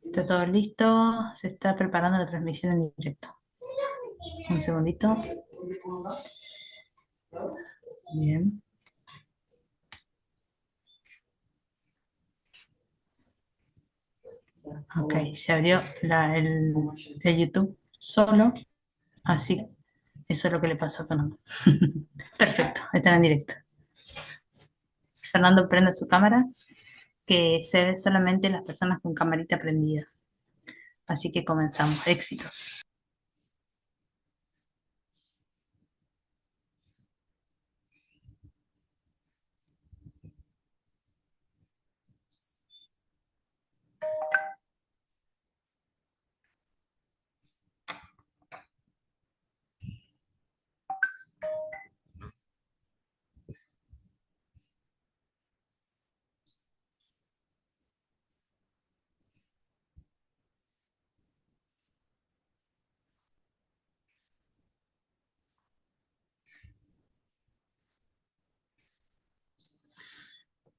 Está todo listo, se está preparando la transmisión en directo. Un segundito. Bien. Ok, se abrió el YouTube solo, así. Eso es lo que le pasó a Fernando. Perfecto, están en directo. Fernando prende su cámara, que se ve solamente las personas con camarita prendida. Así que comenzamos. Éxitos.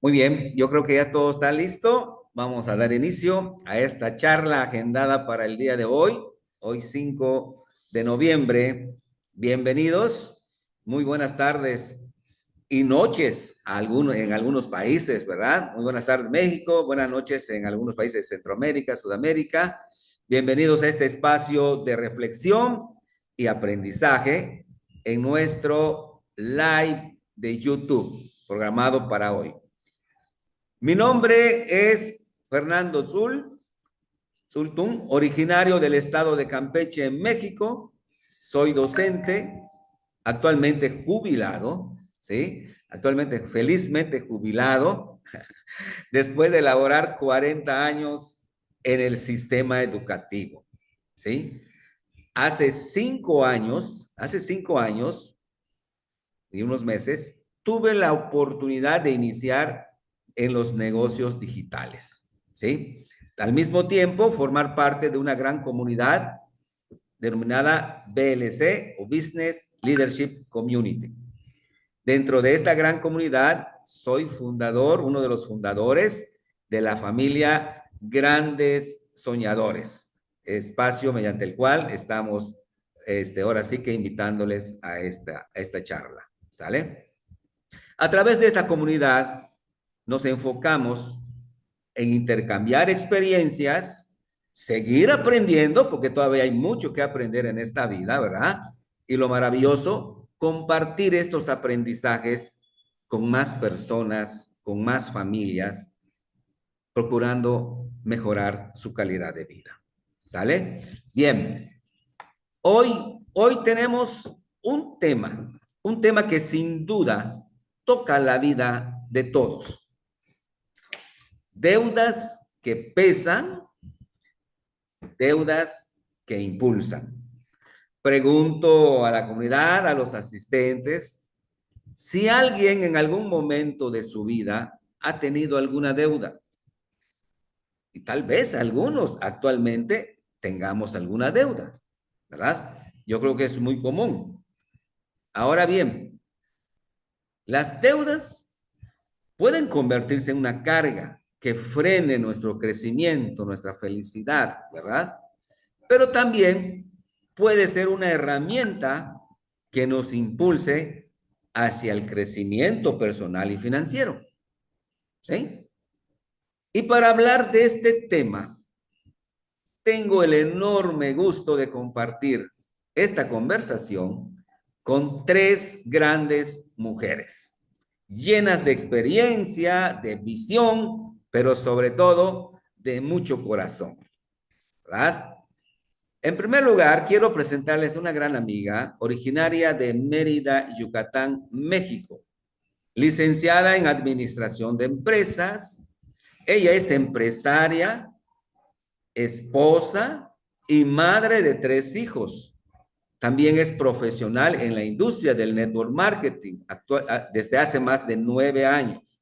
Muy bien, yo creo que ya todo está listo. Vamos a dar inicio a esta charla agendada para el día de hoy 5 de noviembre. Bienvenidos, muy buenas tardes y noches en algunos países, ¿verdad? Muy buenas tardes México, buenas noches en algunos países de Centroamérica, Sudamérica. Bienvenidos a este espacio de reflexión y aprendizaje en nuestro live de YouTube programado para hoy. Mi nombre es Fernando Zultún, originario del estado de Campeche, en México. Soy docente, actualmente jubilado, ¿sí? Actualmente felizmente jubilado, después de laborar 40 años en el sistema educativo, ¿sí? Hace cinco años y unos meses, tuve la oportunidad de iniciar en los negocios digitales, ¿sí? Al mismo tiempo, formar parte de una gran comunidad denominada BLC o Business Leadership Community. Dentro de esta gran comunidad, soy uno de los fundadores de la familia Grandes Soñadores, espacio mediante el cual estamos ahora sí que invitándoles a esta charla, ¿sale? A través de esta comunidad nos enfocamos en intercambiar experiencias, seguir aprendiendo, porque todavía hay mucho que aprender en esta vida, ¿verdad? Y lo maravilloso, compartir estos aprendizajes con más personas, con más familias, procurando mejorar su calidad de vida. ¿Sale? Bien, hoy tenemos un tema que sin duda toca la vida de todos. Deudas que pesan, deudas que impulsan. Pregunto a la comunidad, a los asistentes, si alguien en algún momento de su vida ha tenido alguna deuda. Y tal vez algunos actualmente tengamos alguna deuda, ¿verdad? Yo creo que es muy común. Ahora bien, las deudas pueden convertirse en una carga que frene nuestro crecimiento, nuestra felicidad, ¿verdad? Pero también puede ser una herramienta que nos impulse hacia el crecimiento personal y financiero, ¿sí? Y para hablar de este tema, tengo el enorme gusto de compartir esta conversación con tres grandes mujeres, llenas de experiencia, de visión, pero sobre todo de mucho corazón, ¿verdad? En primer lugar, quiero presentarles una gran amiga originaria de Mérida, Yucatán, México, licenciada en Administración de Empresas. Ella es empresaria, esposa y madre de tres hijos. También es profesional en la industria del network marketing desde hace más de 9 años.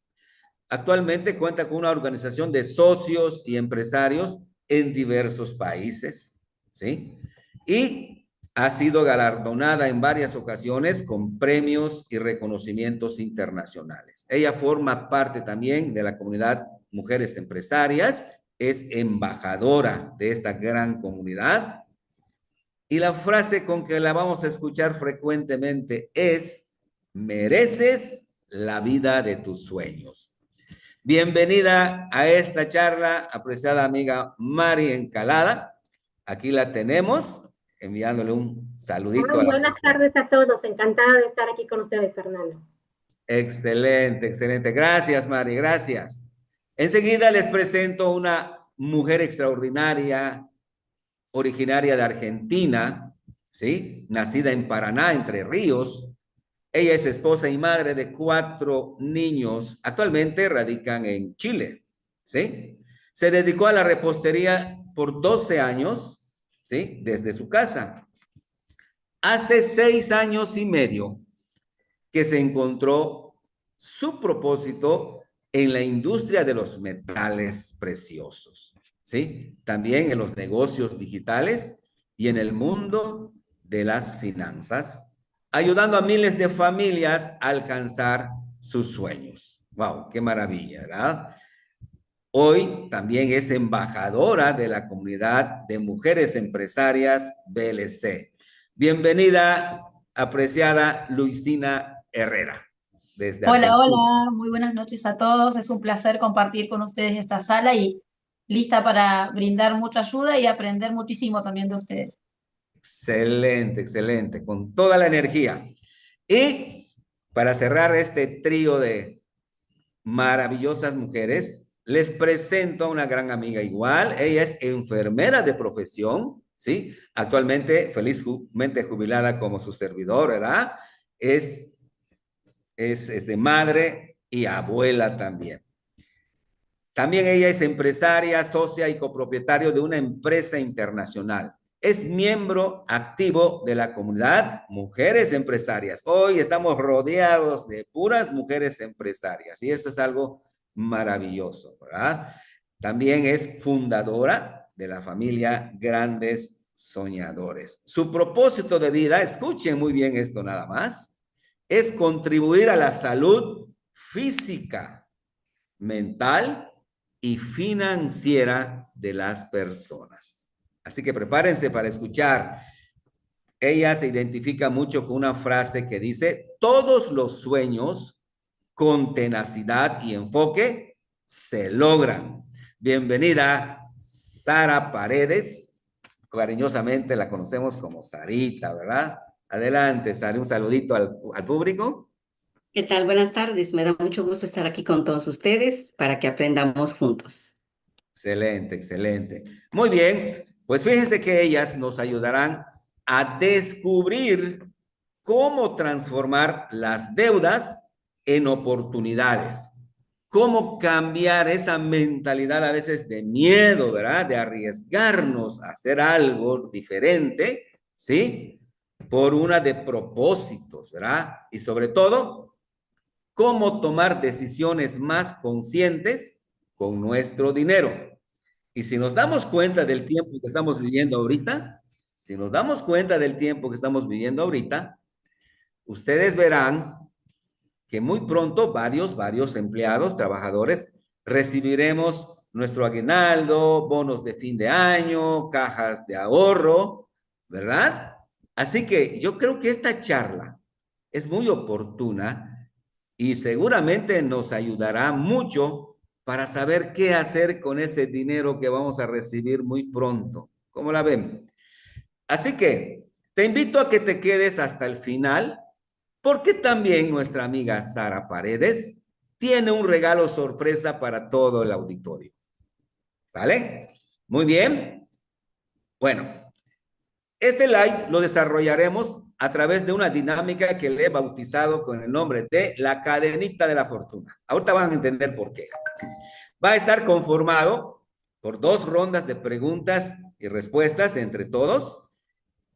Actualmente cuenta con una organización de socios y empresarios en diversos países, ¿sí? Y ha sido galardonada en varias ocasiones con premios y reconocimientos internacionales. Ella forma parte también de la comunidad Mujeres Empresarias es embajadora de esta gran comunidad. Y la frase con que la vamos a escuchar frecuentemente es: mereces la vida de tus sueños. Bienvenida a esta charla, apreciada amiga Mari Encalada. Aquí la tenemos, enviándole un saludito a la... Buenas tardes a todos, encantada de estar aquí con ustedes, Fernando. Excelente, excelente. Gracias, Mari, gracias. Enseguida les presento una mujer extraordinaria, originaria de Argentina, ¿sí? Nacida en Paraná, Entre Ríos. Ella es esposa y madre de 4 niños. Actualmente radican en Chile, ¿sí? Se dedicó a la repostería por 12 años, ¿sí? Desde su casa. Hace 6 años y medio que se encontró su propósito en la industria de los metales preciosos, ¿sí? También en los negocios digitales y en el mundo de las finanzas, ayudando a miles de familias a alcanzar sus sueños. ¡Wow! ¡Qué maravilla!, ¿verdad? Hoy también es embajadora de la comunidad de mujeres empresarias BLC. Bienvenida, apreciada Luisina Herrera, desde Hola, Argentina. hola, muy buenas noches a todos. Es un placer compartir con ustedes esta sala y lista para brindar mucha ayuda y aprender muchísimo también de ustedes. Excelente, excelente, con toda la energía. Y para cerrar este trío de maravillosas mujeres, les presento a una gran amiga igual. Ella es enfermera de profesión, ¿sí? Actualmente felizmente jubilada como su servidor, ¿verdad? Es de madre y abuela también. También ella es empresaria, socia y copropietario de una empresa internacional. Es miembro activo de la comunidad Mujeres Empresarias. Hoy estamos rodeados de puras mujeres empresarias y eso es algo maravilloso, ¿verdad? También es fundadora de la familia Grandes Soñadores. Su propósito de vida, escuchen muy bien esto nada más, es contribuir a la salud física, mental y financiera de las personas. Así que prepárense para escuchar. Ella se identifica mucho con una frase que dice: todos los sueños con tenacidad y enfoque se logran. Bienvenida, Sara Paredes. Cariñosamente la conocemos como Sarita, ¿verdad? Adelante, Sara, un saludito al público. ¿Qué tal? Buenas tardes. Me da mucho gusto estar aquí con todos ustedes para que aprendamos juntos. Excelente, excelente. Muy bien, pues fíjense que ellas nos ayudarán a descubrir cómo transformar las deudas en oportunidades, cómo cambiar esa mentalidad a veces de miedo, ¿verdad? De arriesgarnos a hacer algo diferente, ¿sí? Por una de propósitos, ¿verdad? Y sobre todo, cómo tomar decisiones más conscientes con nuestro dinero. Y si nos damos cuenta del tiempo que estamos viviendo ahorita, ustedes verán que muy pronto varios empleados, trabajadores, recibiremos nuestro aguinaldo, bonos de fin de año, cajas de ahorro, ¿verdad? Así que yo creo que esta charla es muy oportuna y seguramente nos ayudará mucho para saber qué hacer con ese dinero que vamos a recibir muy pronto. ¿Cómo la ven? Así que te invito a que te quedes hasta el final, porque también nuestra amiga Sara Paredes tiene un regalo sorpresa para todo el auditorio. ¿Sale? Muy bien. Bueno, este live lo desarrollaremos a través de una dinámica que le he bautizado con el nombre de la cadenita de la fortuna. Ahorita van a entender por qué. Va a estar conformado por 2 rondas de preguntas y respuestas de entre todos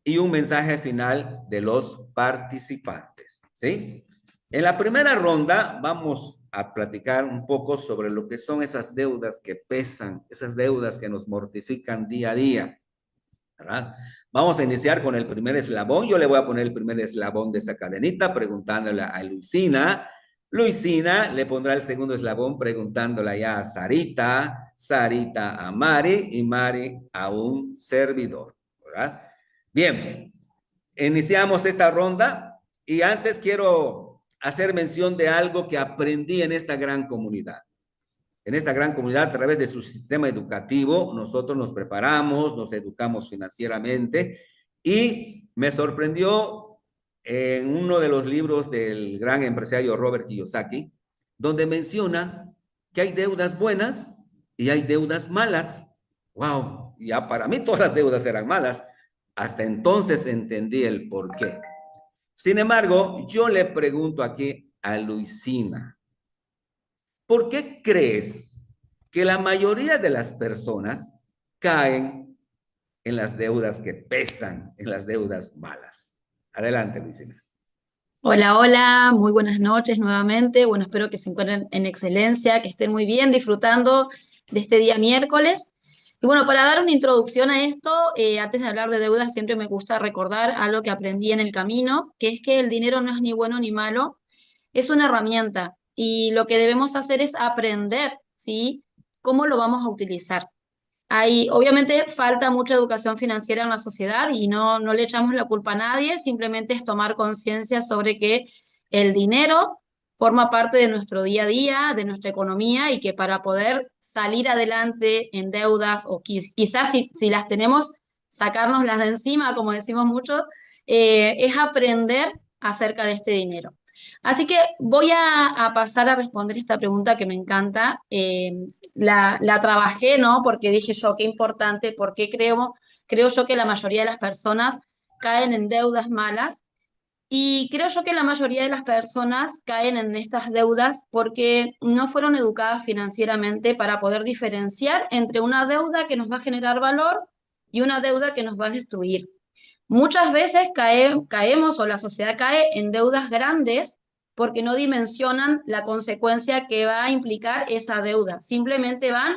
y un mensaje final de los participantes, ¿sí? En la primera ronda vamos a platicar un poco sobre lo que son esas deudas que pesan, esas deudas que nos mortifican día a día, ¿verdad? Vamos a iniciar con el primer eslabón. Yo le voy a poner el primer eslabón de esa cadenita preguntándole a Luisina, Luisina le pondrá el segundo eslabón preguntándola ya a Sarita, Sarita a Mari y Mari a un servidor, ¿verdad? Bien, iniciamos esta ronda y antes quiero hacer mención de algo que aprendí en esta gran comunidad. En esta gran comunidad, a través de su sistema educativo, nosotros nos preparamos, nos educamos financieramente y me sorprendió en uno de los libros del gran empresario Robert Kiyosaki, donde menciona que hay deudas buenas y hay deudas malas. ¡Wow! Ya para mí todas las deudas eran malas. Hasta entonces entendí el por qué. Sin embargo, yo le pregunto aquí a Luisina, ¿por qué crees que la mayoría de las personas caen en las deudas que pesan, en las deudas malas? Adelante, Luisina. Hola, hola, muy buenas noches nuevamente. Bueno, espero que se encuentren en excelencia, que estén muy bien disfrutando de este día miércoles. Y bueno, para dar una introducción a esto, antes de hablar de deudas, siempre me gusta recordar algo que aprendí en el camino, que es que el dinero no es ni bueno ni malo, es una herramienta y lo que debemos hacer es aprender, ¿sí? ¿Cómo lo vamos a utilizar? Hay, obviamente falta mucha educación financiera en la sociedad y no le echamos la culpa a nadie, simplemente es tomar conciencia sobre que el dinero forma parte de nuestro día a día, de nuestra economía y que para poder salir adelante en deudas o quizás si las tenemos, sacárnoslas de encima, como decimos mucho, es aprender acerca de este dinero. Así que voy a pasar a responder esta pregunta que me encanta. La trabajé, ¿no? Porque dije yo, qué importante, porque creo yo que la mayoría de las personas caen en deudas malas y creo yo que la mayoría de las personas caen en estas deudas porque no fueron educadas financieramente para poder diferenciar entre una deuda que nos va a generar valor y una deuda que nos va a destruir. Muchas veces caemos o la sociedad cae en deudas grandes porque no dimensionan la consecuencia que va a implicar esa deuda. Simplemente van,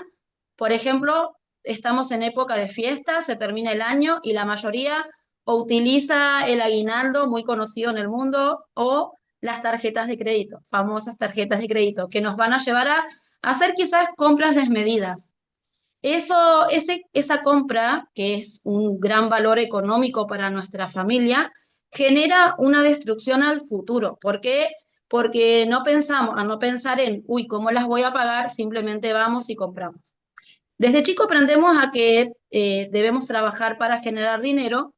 por ejemplo, estamos en época de fiesta, se termina el año y la mayoría o utiliza el aguinaldo, muy conocido en el mundo, o las tarjetas de crédito, famosas tarjetas de crédito, que nos van a llevar a hacer quizás compras desmedidas. Esa compra, que es un gran valor económico para nuestra familia, genera una destrucción al futuro. ¿Por qué? Porque no pensamos, a no pensar en, uy, ¿cómo las voy a pagar? Simplemente vamos y compramos. Desde chico aprendemos a que debemos trabajar para generar dinero,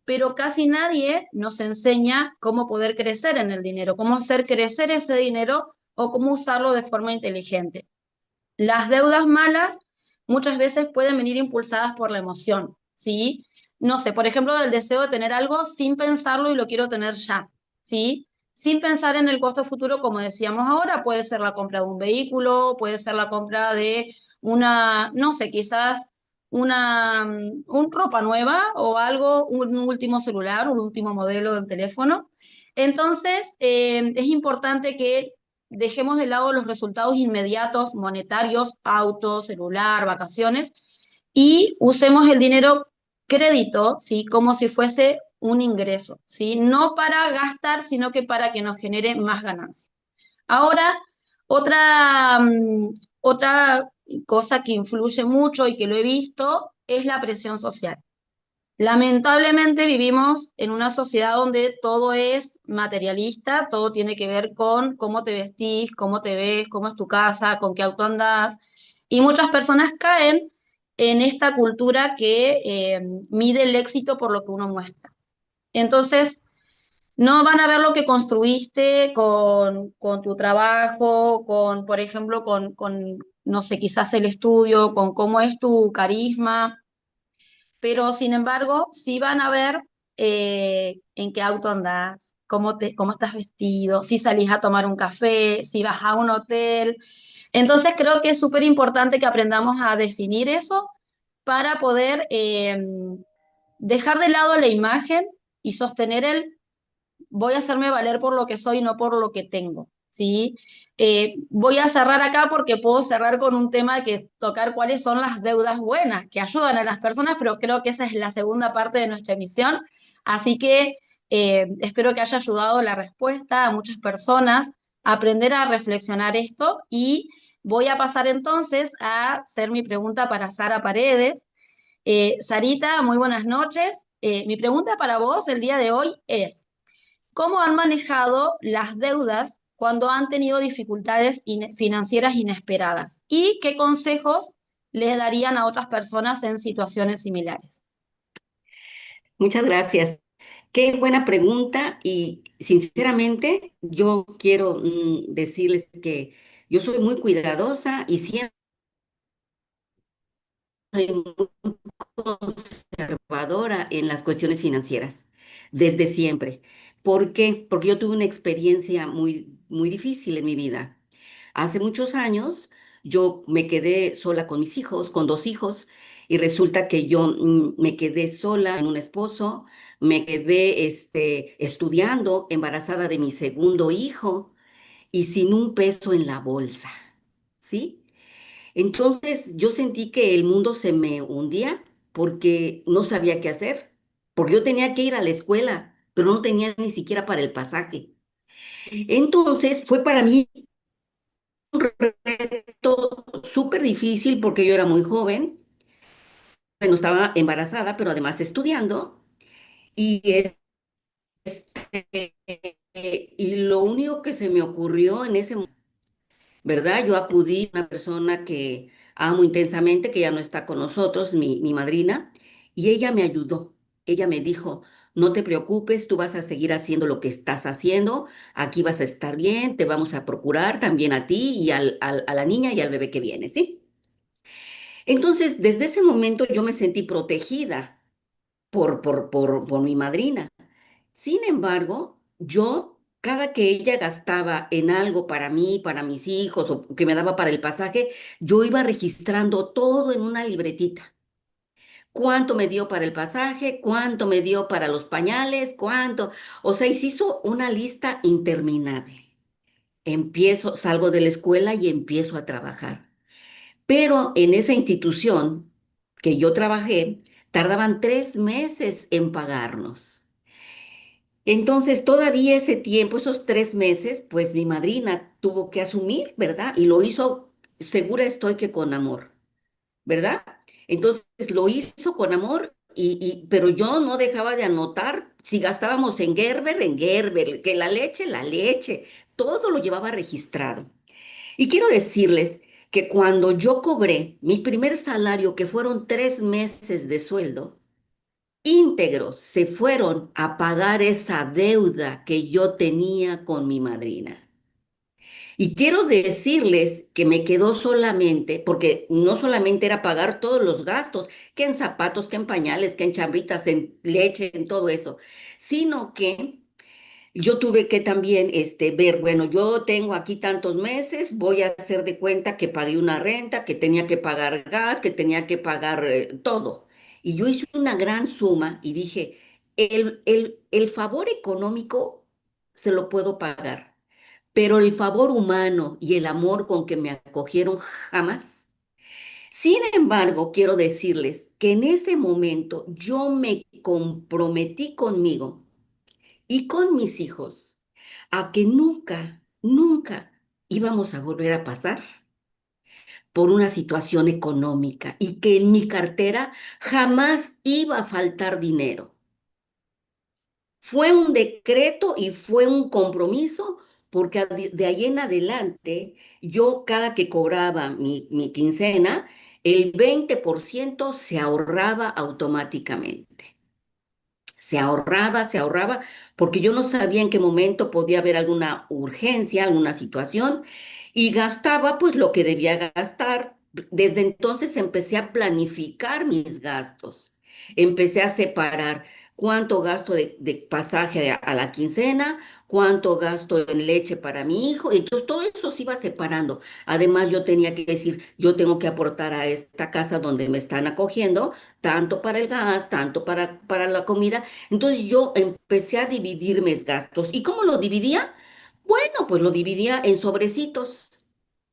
pero casi nadie nos enseña cómo poder crecer en el dinero, cómo hacer crecer ese dinero o cómo usarlo de forma inteligente. Las deudas malas muchas veces pueden venir impulsadas por la emoción, ¿sí? No sé, por ejemplo, del deseo de tener algo sin pensarlo y lo quiero tener ya, ¿sí? Sin pensar en el costo futuro, como decíamos ahora, puede ser la compra de un vehículo, puede ser la compra de una, no sé, quizás un ropa nueva o algo, un último celular, un último modelo de teléfono. Entonces, es importante que dejemos de lado los resultados inmediatos, monetarios, auto, celular, vacaciones, y usemos el dinero crédito, ¿sí? Como si fuese un ingreso, ¿sí? No para gastar, sino que para que nos genere más ganancia. Ahora, otra cosa que influye mucho y que lo he visto es la presión social. Lamentablemente vivimos en una sociedad donde todo es materialista, todo tiene que ver con cómo te vestís, cómo te ves, cómo es tu casa, con qué auto andás, y muchas personas caen en esta cultura que mide el éxito por lo que uno muestra. Entonces, no van a ver lo que construiste con tu trabajo, con, por ejemplo, no sé, quizás el estudio, con cómo es tu carisma, pero sin embargo, sí van a ver en qué auto andás, cómo estás vestido, si salís a tomar un café, si vas a un hotel. Entonces creo que es súper importante que aprendamos a definir eso para poder dejar de lado la imagen y sostener voy a hacerme valer por lo que soy, no por lo que tengo, ¿sí? Voy a cerrar acá porque puedo cerrar con un tema que tocar cuáles son las deudas buenas que ayudan a las personas, pero creo que esa es la segunda parte de nuestra emisión. Así que espero que haya ayudado la respuesta a muchas personas aprender a reflexionar esto y voy a pasar entonces a hacer mi pregunta para Sara Paredes. Sarita, muy buenas noches. Mi pregunta para vos el día de hoy es, ¿cómo han manejado las deudas cuando han tenido dificultades financieras inesperadas? ¿Y qué consejos les darían a otras personas en situaciones similares? Muchas gracias. Qué buena pregunta y sinceramente yo quiero decirles que yo soy muy cuidadosa y siempre soy muy conservadora en las cuestiones financieras, desde siempre. ¿Por qué? Porque yo tuve una experiencia muy difícil en mi vida. Hace muchos años yo me quedé sola con mis hijos, con dos hijos, y resulta que yo me quedé sola en un esposo, me quedé estudiando, embarazada de mi segundo hijo y sin un peso en la bolsa, ¿sí? Entonces yo sentí que el mundo se me hundía porque no sabía qué hacer, porque yo tenía que ir a la escuela, pero no tenía ni siquiera para el pasaje. Entonces fue para mí un reto súper difícil porque yo era muy joven, bueno, estaba embarazada, pero además estudiando, y, y lo único que se me ocurrió en ese momento, ¿verdad? Yo acudí a una persona que amo intensamente, que ya no está con nosotros, mi madrina, y ella me ayudó. Ella me dijo, no te preocupes, tú vas a seguir haciendo lo que estás haciendo, aquí vas a estar bien, te vamos a procurar también a ti y a la niña y al bebé que viene, ¿sí? Entonces, desde ese momento yo me sentí protegida por mi madrina. Sin embargo, yo, cada que ella gastaba en algo para mí, para mis hijos, o que me daba para el pasaje, yo iba registrando todo en una libretita. ¿Cuánto me dio para el pasaje? ¿Cuánto me dio para los pañales? ¿Cuánto? O sea, y se hizo una lista interminable. Salgo de la escuela y empiezo a trabajar. Pero en esa institución que yo trabajé, tardaban 3 meses en pagarnos. Entonces, todavía ese tiempo, esos 3 meses, pues mi madrina tuvo que asumir, ¿verdad? Y lo hizo, segura estoy que con amor, ¿verdad? Entonces, lo hizo con amor, pero yo no dejaba de anotar si gastábamos en Gerber, que la leche, todo lo llevaba registrado. Y quiero decirles que cuando yo cobré mi primer salario, que fueron 3 meses de sueldo, íntegros se fueron a pagar esa deuda que yo tenía con mi madrina. Y quiero decirles que me quedó solamente, porque no solamente era pagar todos los gastos, que en zapatos, que en pañales, que en chambritas, en leche, en todo eso, sino que yo tuve que también ver, bueno, yo tengo aquí tantos meses, voy a hacer de cuenta que pagué una renta, que tenía que pagar gas, que tenía que pagar todo. Y yo hice una gran suma y dije, el favor económico se lo puedo pagar, pero el favor humano y el amor con que me acogieron jamás. Sin embargo, quiero decirles que en ese momento yo me comprometí conmigo y con mis hijos a que nunca, nunca íbamos a volver a pasar por una situación económica y que en mi cartera jamás iba a faltar dinero. Fue un decreto y fue un compromiso porque de ahí en adelante yo cada que cobraba mi quincena, el 20% se ahorraba automáticamente. Se ahorraba, porque yo no sabía en qué momento podía haber alguna urgencia, alguna situación, y gastaba pues lo que debía gastar. Desde entonces empecé a planificar mis gastos, empecé a separar cuánto gasto de pasaje a la quincena, cuánto gasto en leche para mi hijo, y entonces todo eso se iba separando. Además, yo tenía que decir, yo tengo que aportar a esta casa donde me están acogiendo, tanto para el gas, tanto para la comida. Entonces yo empecé a dividir mis gastos. ¿Y cómo lo dividía? Bueno, pues lo dividía en sobrecitos.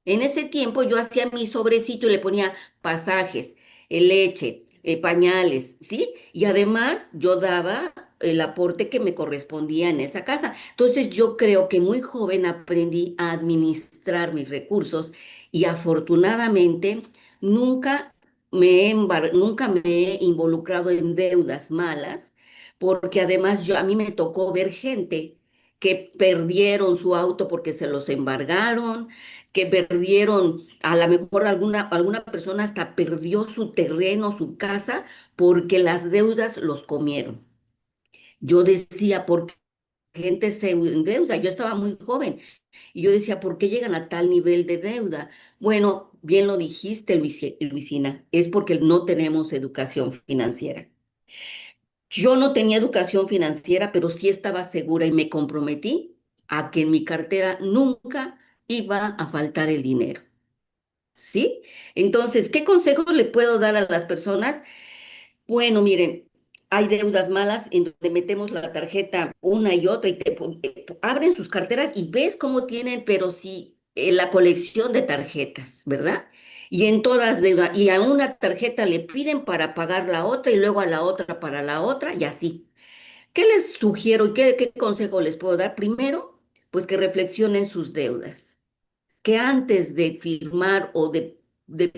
En ese tiempo yo hacía mi sobrecito y le ponía pasajes, leche, pañales, ¿sí? Y además yo daba el aporte que me correspondía en esa casa. Entonces yo creo que muy joven aprendí a administrar mis recursos y afortunadamente nunca nunca me he involucrado en deudas malas, porque además a mí me tocó ver gente que perdieron su auto porque se los embargaron, que perdieron, a lo mejor alguna persona hasta perdió su terreno, su casa, porque las deudas los comieron. Yo decía, ¿por qué gente se endeuda? Yo estaba muy joven y yo decía, ¿por qué llegan a tal nivel de deuda? Bueno, bien lo dijiste, Luisina, es porque no tenemos educación financiera. Yo no tenía educación financiera, pero sí estaba segura y me comprometí a que en mi cartera nunca iba a faltar el dinero. ¿Sí? Entonces, ¿qué consejos le puedo dar a las personas? Bueno, miren, hay deudas malas en donde metemos la tarjeta una y otra y abren sus carteras y ves cómo tienen, pero sí, la colección de tarjetas, ¿verdad? Y en todas deudas, y a una tarjeta le piden para pagar la otra y luego a la otra para la otra y así. ¿Qué les sugiero y qué consejo les puedo dar? Primero, pues que reflexionen sus deudas, que antes de firmar o de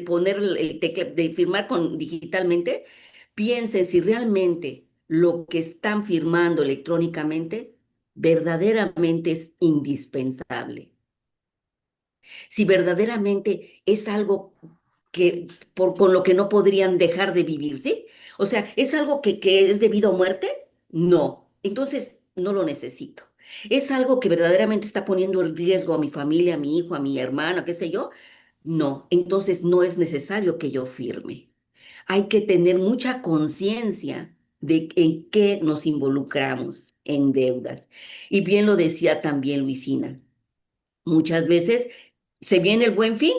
poner el teclado, de firmar digitalmente, piensen si realmente lo que están firmando electrónicamente verdaderamente es indispensable, si verdaderamente es algo con lo que no podrían dejar de vivir, ¿sí? O sea, ¿es algo que es debido a muerte? No. Entonces, no lo necesito. ¿Es algo que verdaderamente está poniendo en riesgo a mi familia, a mi hijo, a mi hermana, qué sé yo? No. Entonces, no es necesario que yo firme. Hay que tener mucha conciencia de en qué nos involucramos en deudas. Y bien lo decía también Luisina. Muchas veces se viene el Buen Fin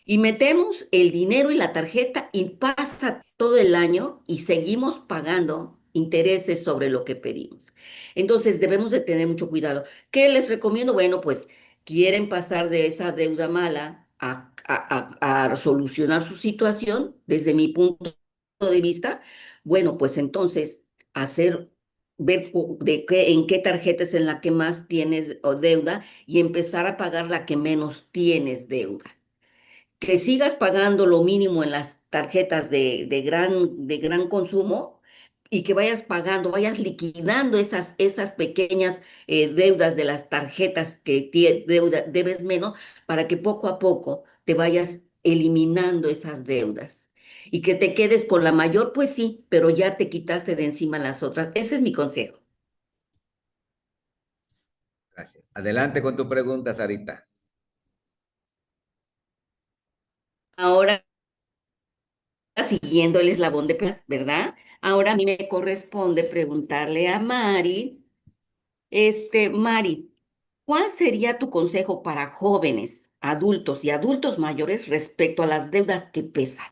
y metemos el dinero y la tarjeta y pasa todo el año y seguimos pagando intereses sobre lo que pedimos. Entonces debemos de tener mucho cuidado. ¿Qué les recomiendo? Bueno, pues quieren pasar de esa deuda mala a solucionar su situación desde mi punto de vista. Bueno, pues entonces hacer, ver en qué tarjeta es en la que más tienes deuda y empezar a pagar la que menos tienes deuda, que sigas pagando lo mínimo en las tarjetas de gran consumo y que vayas pagando, vayas liquidando esas pequeñas deudas de las tarjetas que debes menos, para que poco a poco te vayas eliminando esas deudas y que te quedes con la mayor, pues sí, pero ya te quitaste de encima las otras. Ese es mi consejo. Gracias. Adelante con tu pregunta, Sarita. Ahora, siguiendo el eslabón de plus, ¿verdad? Ahora a mí me corresponde preguntarle a Mari, Mari, ¿cuál sería tu consejo para jóvenes, adultos y adultos mayores respecto a las deudas que pesan?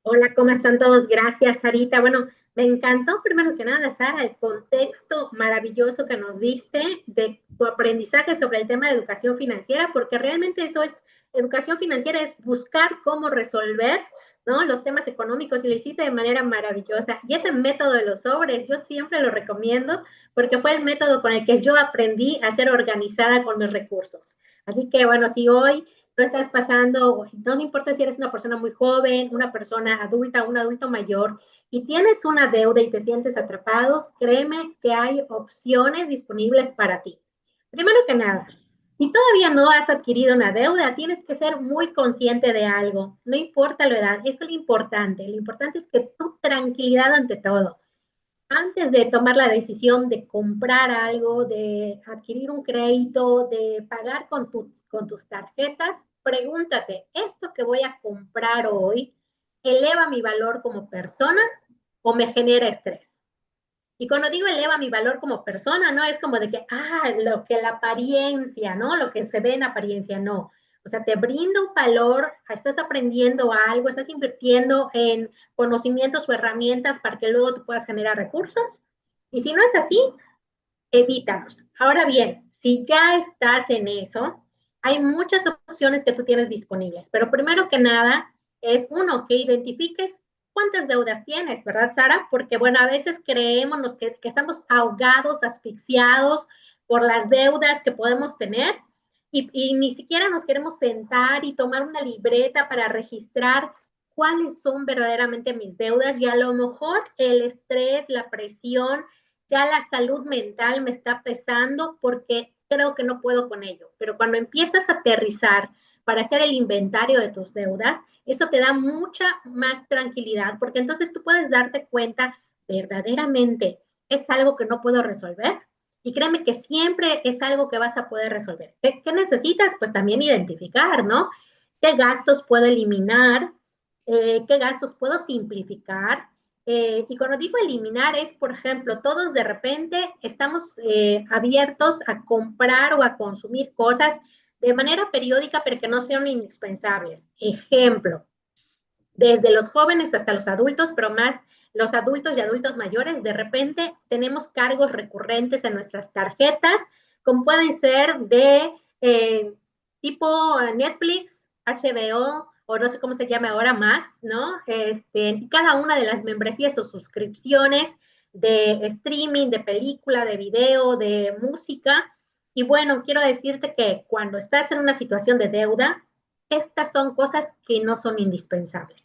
Hola, ¿cómo están todos? Gracias, Sarita. Bueno, me encantó primero que nada, Sara, el contexto maravilloso que nos diste de tu aprendizaje sobre el tema de educación financiera, porque realmente eso es, educación financiera es buscar cómo resolver, ¿no?, los temas económicos, y lo hiciste de manera maravillosa. Y ese método de los sobres, yo siempre lo recomiendo porque fue el método con el que yo aprendí a ser organizada con mis recursos. Así que, bueno, si hoy tú estás pasando, no importa si eres una persona muy joven, una persona adulta, un adulto mayor, y tienes una deuda y te sientes atrapados, créeme que hay opciones disponibles para ti. Primero que nada, si todavía no has adquirido una deuda, tienes que ser muy consciente de algo. No importa la edad, esto es lo importante. Lo importante es que tu tranquilidad ante todo. Antes de tomar la decisión de comprar algo, de adquirir un crédito, de pagar con tus tarjetas, pregúntate, ¿esto que voy a comprar hoy eleva mi valor como persona o me genera estrés? Y cuando digo eleva mi valor como persona, no es como de que, lo que la apariencia, ¿no? Lo que se ve en apariencia, no. O sea, te brinda un valor, estás aprendiendo algo, estás invirtiendo en conocimientos o herramientas para que luego tú puedas generar recursos. Y si no es así, evítalos. Ahora bien, si ya estás en eso, hay muchas opciones que tú tienes disponibles, pero primero que nada es uno, que identifiques cuántas deudas tienes, ¿verdad, Sara? Porque, bueno, a veces creemos que estamos ahogados, asfixiados por las deudas que podemos tener y ni siquiera nos queremos sentar y tomar una libreta para registrar cuáles son verdaderamente mis deudas y a lo mejor el estrés, la presión, ya la salud mental me está pesando porque creo que no puedo con ello. Pero cuando empiezas a aterrizar para hacer el inventario de tus deudas, eso te da mucha más tranquilidad porque entonces tú puedes darte cuenta verdaderamente es algo que no puedo resolver. Y créeme que siempre es algo que vas a poder resolver. ¿Qué necesitas? Pues también identificar, ¿no? ¿Qué gastos puedo eliminar? ¿Qué gastos puedo simplificar? Y cuando digo eliminar es, por ejemplo, todos de repente estamos abiertos a comprar o a consumir cosas de manera periódica, pero que no sean indispensables. Ejemplo, desde los jóvenes hasta los adultos, pero más los adultos y adultos mayores, de repente tenemos cargos recurrentes en nuestras tarjetas, como pueden ser de tipo Netflix, HBO, o no sé cómo se llama ahora, Max, ¿no? Cada una de las membresías o suscripciones de streaming, de película, de video, de música. Y bueno, quiero decirte que cuando estás en una situación de deuda, estas son cosas que no son indispensables.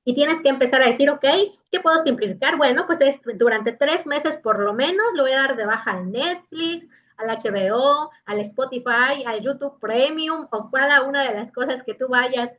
Y tienes que empezar a decir, ok, ¿qué puedo simplificar? Bueno, pues durante 3 meses por lo menos le voy a dar de baja al Netflix, al HBO, al Spotify, al YouTube Premium o cada una de las cosas que tú vayas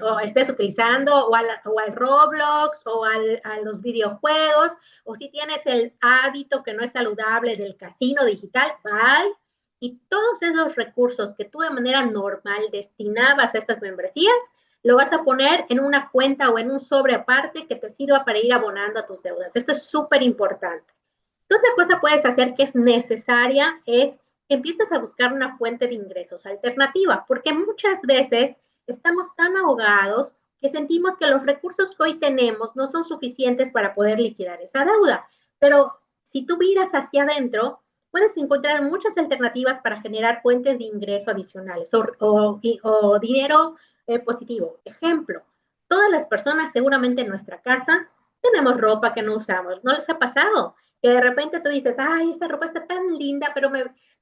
o estés utilizando o al Roblox o a los videojuegos o si tienes el hábito que no es saludable del casino digital, bye. Y todos esos recursos que tú de manera normal destinabas a estas membresías, lo vas a poner en una cuenta o en un sobre aparte que te sirva para ir abonando a tus deudas. Esto es súper importante. Otra cosa puedes hacer que es necesaria es empiezas a buscar una fuente de ingresos alternativa, porque muchas veces estamos tan ahogados que sentimos que los recursos que hoy tenemos no son suficientes para poder liquidar esa deuda. Pero si tú miras hacia adentro, puedes encontrar muchas alternativas para generar fuentes de ingreso adicionales o dinero positivo. Ejemplo, todas las personas seguramente en nuestra casa tenemos ropa que no usamos. ¿No les ha pasado? Que de repente tú dices, ay, esta ropa está tan linda,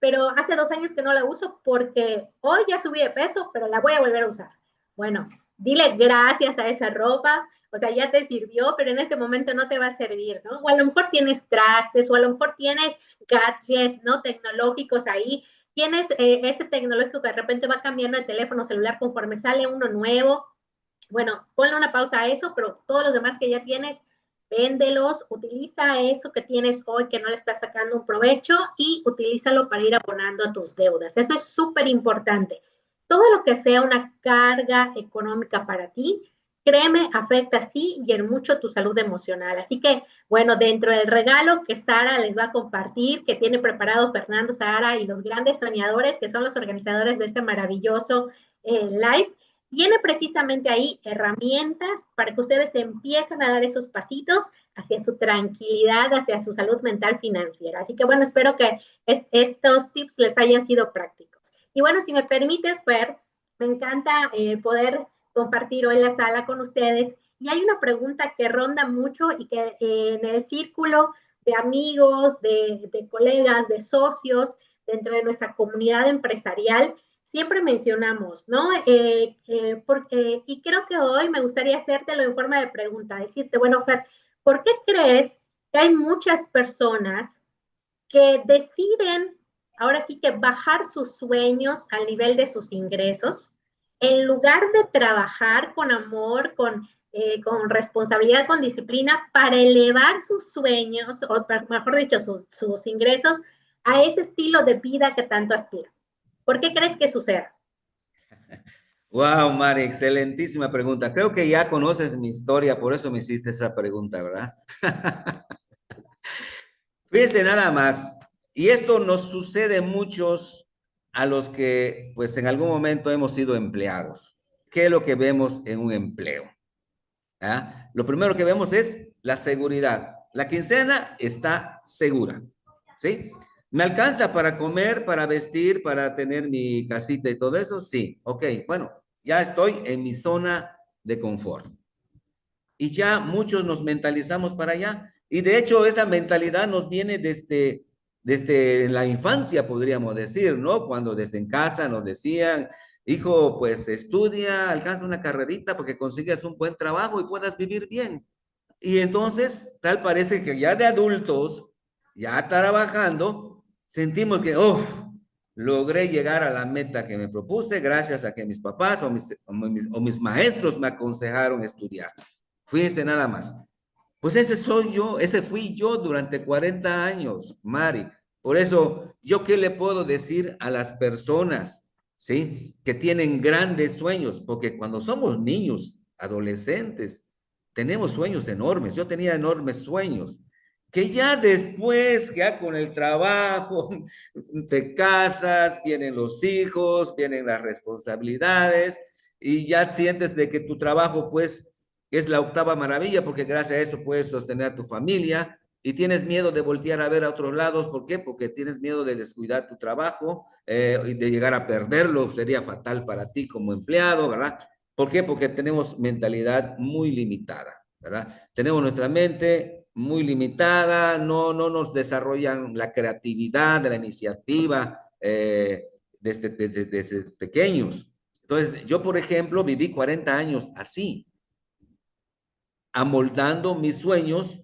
pero hace 2 años que no la uso porque hoy ya subí de peso, pero la voy a volver a usar. Bueno, dile gracias a esa ropa, o sea, ya te sirvió, pero en este momento no te va a servir, ¿no? O a lo mejor tienes trastes, o a lo mejor tienes gadgets, ¿no? Tecnológicos ahí, tienes ese tecnológico que de repente va cambiando el teléfono celular conforme sale uno nuevo. Bueno, ponle una pausa a eso, pero todos los demás que ya tienes, véndelos, utiliza eso que tienes hoy que no le estás sacando un provecho y utilízalo para ir abonando a tus deudas. Eso es súper importante. Todo lo que sea una carga económica para ti, créeme, afecta sí y en mucho tu salud emocional. Así que, bueno, dentro del regalo que Sara les va a compartir, que tiene preparado Fernando, Sara y los grandes soñadores, que son los organizadores de este maravilloso live, viene precisamente ahí herramientas para que ustedes empiecen a dar esos pasitos hacia su tranquilidad, hacia su salud mental financiera. Así que bueno, espero que estos tips les hayan sido prácticos. Y bueno, si me permites, Fer, me encanta poder compartir hoy la sala con ustedes. Y hay una pregunta que ronda mucho y que en el círculo de amigos, de colegas, de socios, dentro de nuestra comunidad empresarial, siempre mencionamos, ¿no? Y creo que hoy me gustaría hacértelo en forma de pregunta, decirte, bueno, Fer, ¿por qué crees que hay muchas personas que deciden, ahora sí que bajar sus sueños al nivel de sus ingresos, en lugar de trabajar con amor, con responsabilidad, con disciplina, para elevar sus sueños, o mejor dicho, sus ingresos a ese estilo de vida que tanto aspiran? ¿Por qué crees que suceda? Wow, Mari, excelentísima pregunta. Creo que ya conoces mi historia, por eso me hiciste esa pregunta, ¿verdad? Fíjense nada más, y esto nos sucede muchos a los que, pues, en algún momento hemos sido empleados. ¿Qué es lo que vemos en un empleo? ¿Ah? Lo primero que vemos es la seguridad. La quincena está segura, ¿sí? ¿Me alcanza para comer, para vestir, para tener mi casita y todo eso? Sí, ok, bueno, ya estoy en mi zona de confort. y ya muchos nos mentalizamos para allá. Y de hecho esa mentalidad nos viene desde la infancia, podríamos decir, ¿no? Cuando desde en casa nos decían, hijo, pues estudia, alcanza una carrerita porque consigas un buen trabajo y puedas vivir bien. Y entonces, tal parece que ya de adultos, ya trabajando, sentimos que, logré llegar a la meta que me propuse gracias a que mis papás o mis maestros me aconsejaron estudiar. Fíjense nada más. Pues ese soy yo, ese fui yo durante 40 años, Mari. Por eso, ¿yo qué le puedo decir a las personas, sí, que tienen grandes sueños? Porque cuando somos niños, adolescentes, tenemos sueños enormes. Yo tenía enormes sueños, que ya después, ya con el trabajo, te casas, vienen los hijos, vienen las responsabilidades y ya sientes de que tu trabajo, pues, es la octava maravilla, porque gracias a eso puedes sostener a tu familia y tienes miedo de voltear a ver a otros lados. ¿Por qué? Porque tienes miedo de descuidar tu trabajo y de llegar a perderlo. Sería fatal para ti como empleado, ¿verdad? ¿Por qué? Porque tenemos mentalidad muy limitada, ¿verdad? Tenemos nuestra mente muy limitada, no nos desarrollan la creatividad, la iniciativa desde pequeños. Entonces, yo, por ejemplo, viví 40 años así, amoldando mis sueños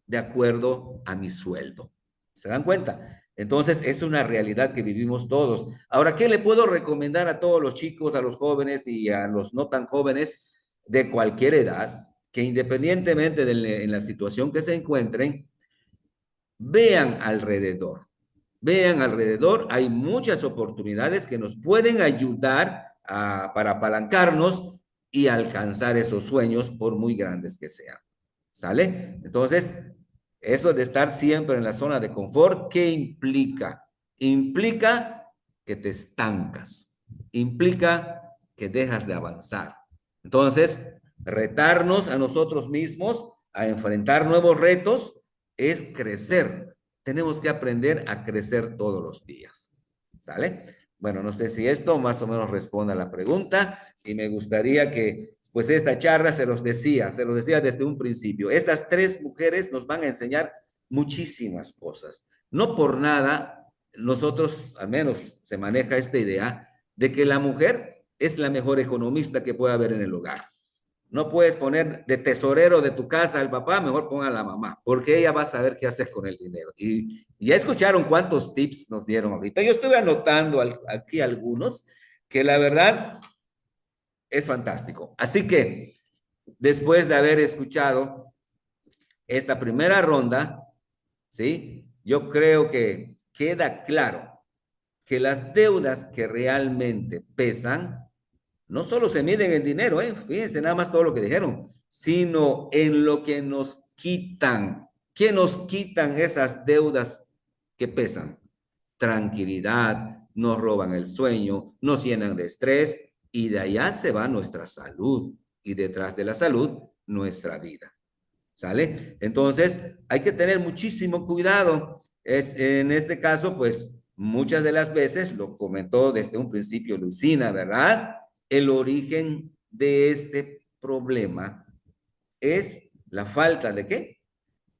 de acuerdo a mi sueldo. ¿Se dan cuenta? Entonces, es una realidad que vivimos todos. Ahora, ¿qué le puedo recomendar a todos los chicos, a los jóvenes y a los no tan jóvenes de cualquier edad? Que independientemente en la situación que se encuentren, vean alrededor. Vean alrededor, hay muchas oportunidades que nos pueden ayudar para apalancarnos y alcanzar esos sueños por muy grandes que sean. ¿Sale? Entonces, eso de estar siempre en la zona de confort, ¿qué implica? Implica que te estancas, implica que dejas de avanzar. Entonces, retarnos a nosotros mismos a enfrentar nuevos retos es crecer. Tenemos que aprender a crecer todos los días. ¿Sale? Bueno, no sé si esto más o menos responde a la pregunta y me gustaría que pues esta charla se los decía desde un principio. Estas tres mujeres nos van a enseñar muchísimas cosas. No por nada, nosotros, al menos se maneja esta idea de que la mujer es la mejor economista que puede haber en el hogar. No puedes poner de tesorero de tu casa al papá, mejor ponga a la mamá, porque ella va a saber qué hacer con el dinero. Y ya escucharon cuántos tips nos dieron ahorita. Yo estuve anotando aquí algunos que la verdad es fantástico. Así que después de haber escuchado esta primera ronda, ¿sí? Yo creo que queda claro que las deudas que realmente pesan no solo se miden en dinero, fíjense nada más todo lo que dijeron, sino en lo que nos quitan. ¿Qué nos quitan esas deudas que pesan? Tranquilidad, nos roban el sueño, nos llenan de estrés y de allá se va nuestra salud y detrás de la salud, nuestra vida. ¿Sale? Entonces, hay que tener muchísimo cuidado. En este caso, pues, muchas de las veces, lo comentó desde un principio Lucina, ¿verdad? El origen de este problema es la falta ¿de qué?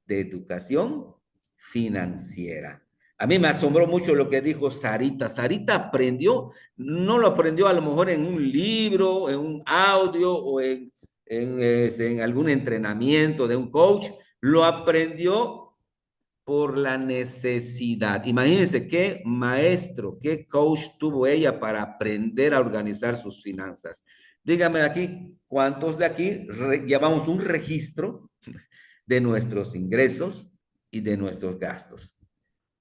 De educación financiera. A mí me asombró mucho lo que dijo Sarita. Sarita aprendió, no lo aprendió a lo mejor en un libro, en un audio o en algún entrenamiento de un coach, lo aprendió por la necesidad. Imagínense qué maestro, qué coach tuvo ella para aprender a organizar sus finanzas. Dígame aquí, ¿cuántos de aquí llevamos un registro de nuestros ingresos y de nuestros gastos?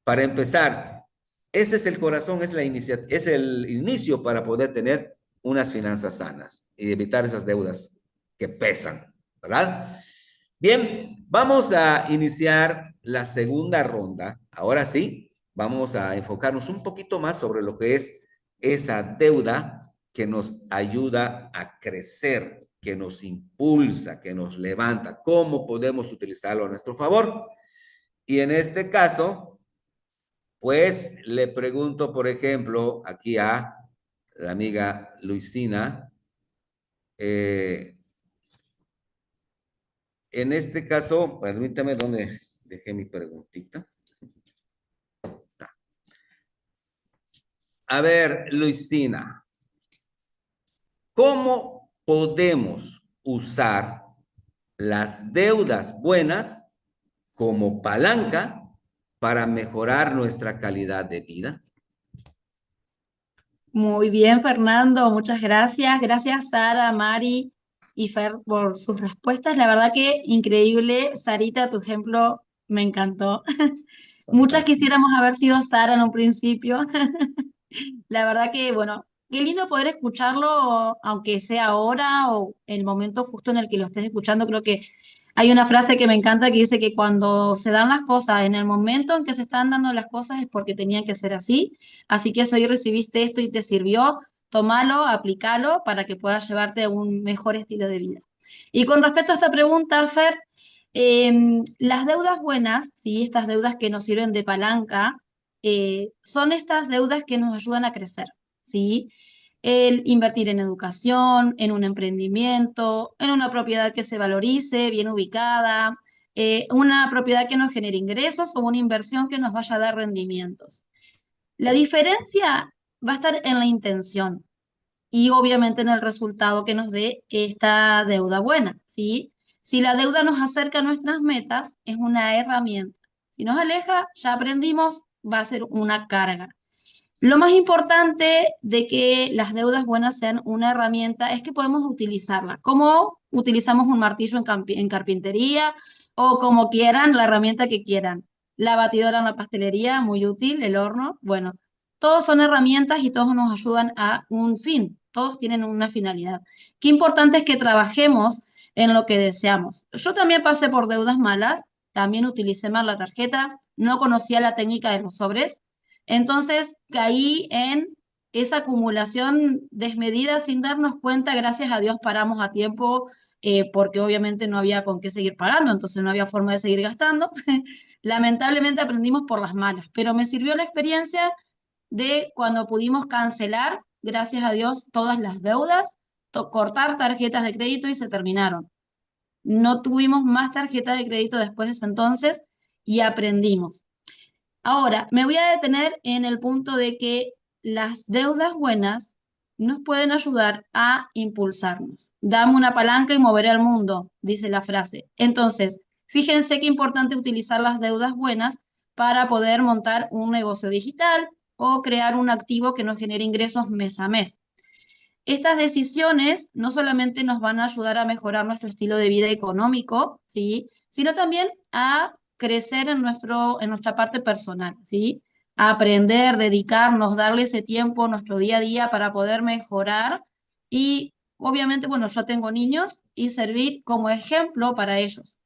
Para empezar, ese es el corazón, es el inicio para poder tener unas finanzas sanas y evitar esas deudas que pesan, ¿verdad? Bien, vamos a iniciar la segunda ronda. Ahora sí, vamos a enfocarnos un poquito más sobre lo que es esa deuda que nos ayuda a crecer, que nos impulsa, que nos levanta. ¿Cómo podemos utilizarlo a nuestro favor? Y en este caso, pues le pregunto, por ejemplo, aquí a la amiga Luisina, en este caso, permítame donde dejé mi preguntita. Está. A ver, Luisina, ¿cómo podemos usar las deudas buenas como palanca para mejorar nuestra calidad de vida? Muy bien, Fernando, muchas gracias. Gracias, Sara, Mari y Fer, por sus respuestas. La verdad que increíble. Sarita, tu ejemplo me encantó. Muchas Fantástico. quisiéramos haber sido Sara en un principio. La verdad que, bueno, qué lindo poder escucharlo, aunque sea ahora o el momento justo en el que lo estés escuchando. Creo que hay una frase que me encanta que dice que cuando se dan las cosas, en el momento en que se están dando las cosas es porque tenían que ser así. Así que si hoy recibiste esto y te sirvió, tómalo, aplícalo para que puedas llevarte a un mejor estilo de vida. Y con respecto a esta pregunta, Fer, las deudas buenas, sí, estas deudas que nos sirven de palanca, son estas deudas que nos ayudan a crecer, ¿sí? El invertir en educación, en un emprendimiento, en una propiedad que se valorice, bien ubicada, una propiedad que nos genere ingresos o una inversión que nos vaya a dar rendimientos. La diferencia va a estar en la intención y obviamente en el resultado que nos dé esta deuda buena, ¿sí? Si la deuda nos acerca a nuestras metas, es una herramienta. Si nos aleja, ya aprendimos, va a ser una carga. Lo más importante de que las deudas buenas sean una herramienta es que podemos utilizarla, como utilizamos un martillo en carpintería o como quieran, la herramienta que quieran. La batidora en la pastelería, muy útil, el horno, bueno, todos son herramientas y todos nos ayudan a un fin, todos tienen una finalidad. Qué importante es que trabajemos en lo que deseamos. Yo también pasé por deudas malas, también utilicé mal la tarjeta, no conocía la técnica de los sobres, entonces caí en esa acumulación desmedida sin darnos cuenta. Gracias a Dios paramos a tiempo, porque obviamente no había con qué seguir pagando, entonces no había forma de seguir gastando. Lamentablemente aprendimos por las malas, pero me sirvió la experiencia de cuando pudimos cancelar, gracias a Dios, todas las deudas, cortar tarjetas de crédito y se terminaron. No tuvimos más tarjeta de crédito después de ese entonces y aprendimos. Ahora, me voy a detener en el punto de que las deudas buenas nos pueden ayudar a impulsarnos. Dame una palanca y moveré al mundo, dice la frase. Entonces, fíjense qué importante utilizar las deudas buenas para poder montar un negocio digital o crear un activo que nos genere ingresos mes a mes. Estas decisiones no solamente nos van a ayudar a mejorar nuestro estilo de vida económico, ¿sí? Sino también a crecer en nuestra parte personal, ¿sí? A aprender, dedicarnos, darle ese tiempo a nuestro día a día para poder mejorar y obviamente, bueno, yo tengo niños y servir como ejemplo para ellos.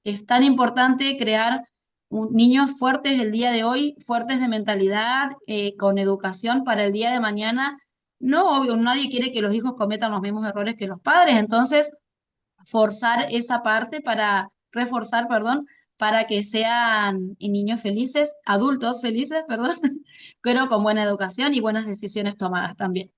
Es tan importante crear niños fuertes el día de hoy, fuertes de mentalidad, con educación para el día de mañana. No, obvio, nadie quiere que los hijos cometan los mismos errores que los padres, entonces forzar esa parte para, reforzar, perdón, para que sean niños felices, adultos felices, perdón, pero con buena educación y buenas decisiones tomadas también.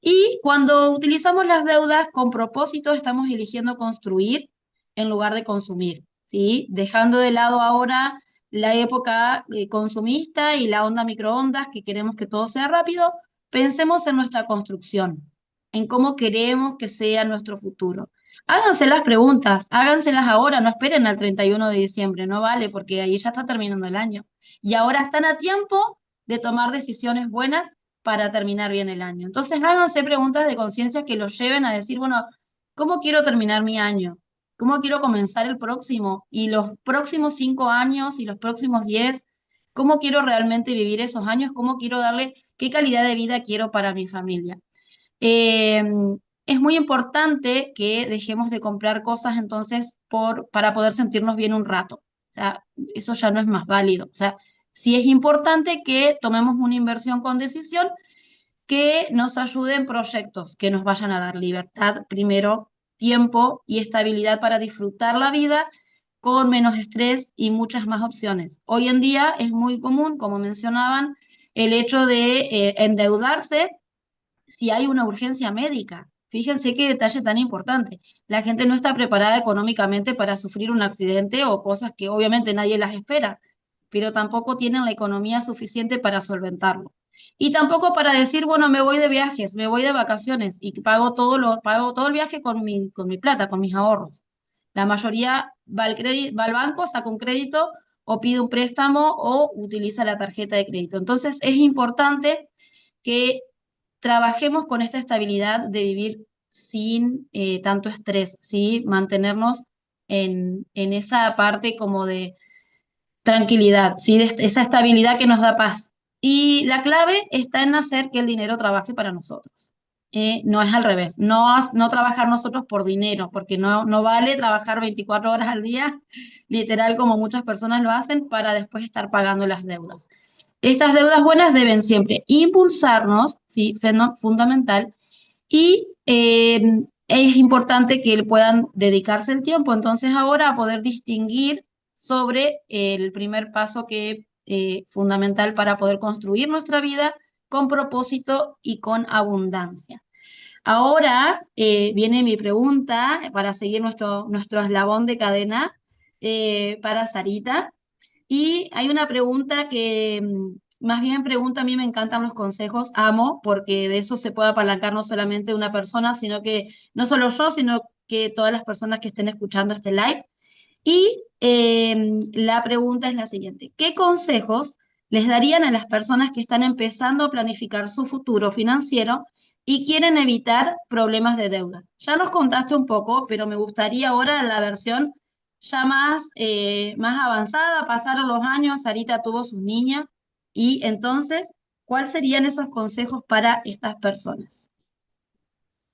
Y cuando utilizamos las deudas con propósito, estamos eligiendo construir en lugar de consumir, ¿sí? Dejando de lado ahora la época consumista y la onda microondas, que queremos que todo sea rápido, pensemos en nuestra construcción, en cómo queremos que sea nuestro futuro. Háganse las preguntas, háganselas ahora, no esperen al 31 de diciembre, no vale, porque ahí ya está terminando el año. Y ahora están a tiempo de tomar decisiones buenas para terminar bien el año. Entonces háganse preguntas de conciencia que los lleven a decir, bueno, ¿cómo quiero terminar mi año? ¿Cómo quiero comenzar el próximo? Y los próximos 5 años y los próximos 10, ¿cómo quiero realmente vivir esos años? ¿Cómo quiero darle, qué calidad de vida quiero para mi familia? Eh, es muy importante que dejemos de comprar cosas entonces para poder sentirnos bien un rato. O sea, eso ya no es más válido. O sea, sí es importante que tomemos una inversión con decisión que nos ayude en proyectos que nos vayan a dar libertad, primero, tiempo y estabilidad para disfrutar la vida con menos estrés y muchas más opciones. Hoy en día es muy común, como mencionaban, el hecho de endeudarse si hay una urgencia médica. Fíjense qué detalle tan importante. La gente no está preparada económicamente para sufrir un accidente o cosas que obviamente nadie las espera, pero tampoco tienen la economía suficiente para solventarlo. Y tampoco para decir, bueno, me voy de viajes, me voy de vacaciones y pago todo el viaje con mi plata, con mis ahorros. La mayoría va al banco, saca un crédito o pide un préstamo o utiliza la tarjeta de crédito. Entonces es importante que trabajemos con esta estabilidad de vivir sin tanto estrés, ¿sí? Mantenernos en esa parte como de tranquilidad, ¿sí? Esa estabilidad que nos da paz. Y la clave está en hacer que el dinero trabaje para nosotros. No es al revés, no trabajar nosotros por dinero, porque no vale trabajar 24 horas al día, literal como muchas personas lo hacen, para después estar pagando las deudas. Estas deudas buenas deben siempre impulsarnos, sí, fundamental, y es importante que puedan dedicarse el tiempo entonces ahora a poder distinguir sobre el primer paso que fundamental para poder construir nuestra vida con propósito y con abundancia. Ahora viene mi pregunta para seguir nuestro eslabón de cadena para Sarita. Y hay una pregunta que más bien pregunta, a mí me encantan los consejos, amo, porque de eso se puede apalancar no solamente una persona, sino que no solo yo, sino que todas las personas que estén escuchando este live. Y la pregunta es la siguiente: ¿qué consejos les darían a las personas que están empezando a planificar su futuro financiero y quieren evitar problemas de deuda? Ya nos contaste un poco, pero me gustaría ahora la versión ya más avanzada. Pasaron los años, Sarita tuvo sus niñas, y entonces, ¿cuáles serían esos consejos para estas personas?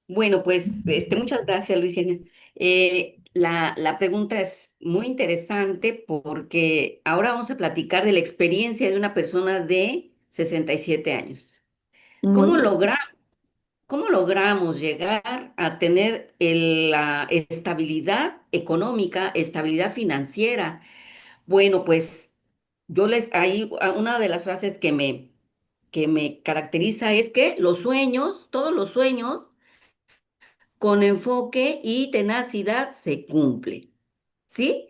Bueno, pues muchas gracias, Luisiana. La pregunta es muy interesante porque ahora vamos a platicar de la experiencia de una persona de 67 años. Muy ¿Cómo bien. cómo logramos llegar a tener la estabilidad económica, estabilidad financiera? Bueno, pues ahí una de las frases que me caracteriza es que los sueños, todos los sueños, con enfoque y tenacidad se cumplen. ¿Sí?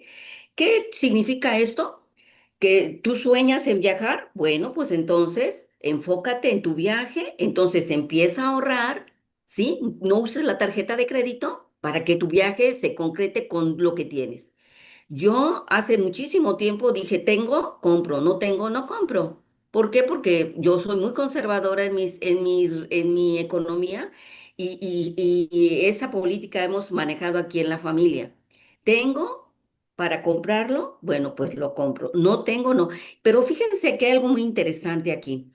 ¿Qué significa esto? Que tú sueñas en viajar. Bueno, pues entonces enfócate en tu viaje, entonces empieza a ahorrar, ¿sí? No uses la tarjeta de crédito para que tu viaje se concrete con lo que tienes. Yo hace muchísimo tiempo dije, tengo, compro, no tengo, no compro. ¿Por qué? Porque yo soy muy conservadora en mi economía y esa política hemos manejado aquí en la familia. ¿Tengo para comprarlo? Bueno, pues lo compro. No tengo, no. Pero fíjense que hay algo muy interesante aquí.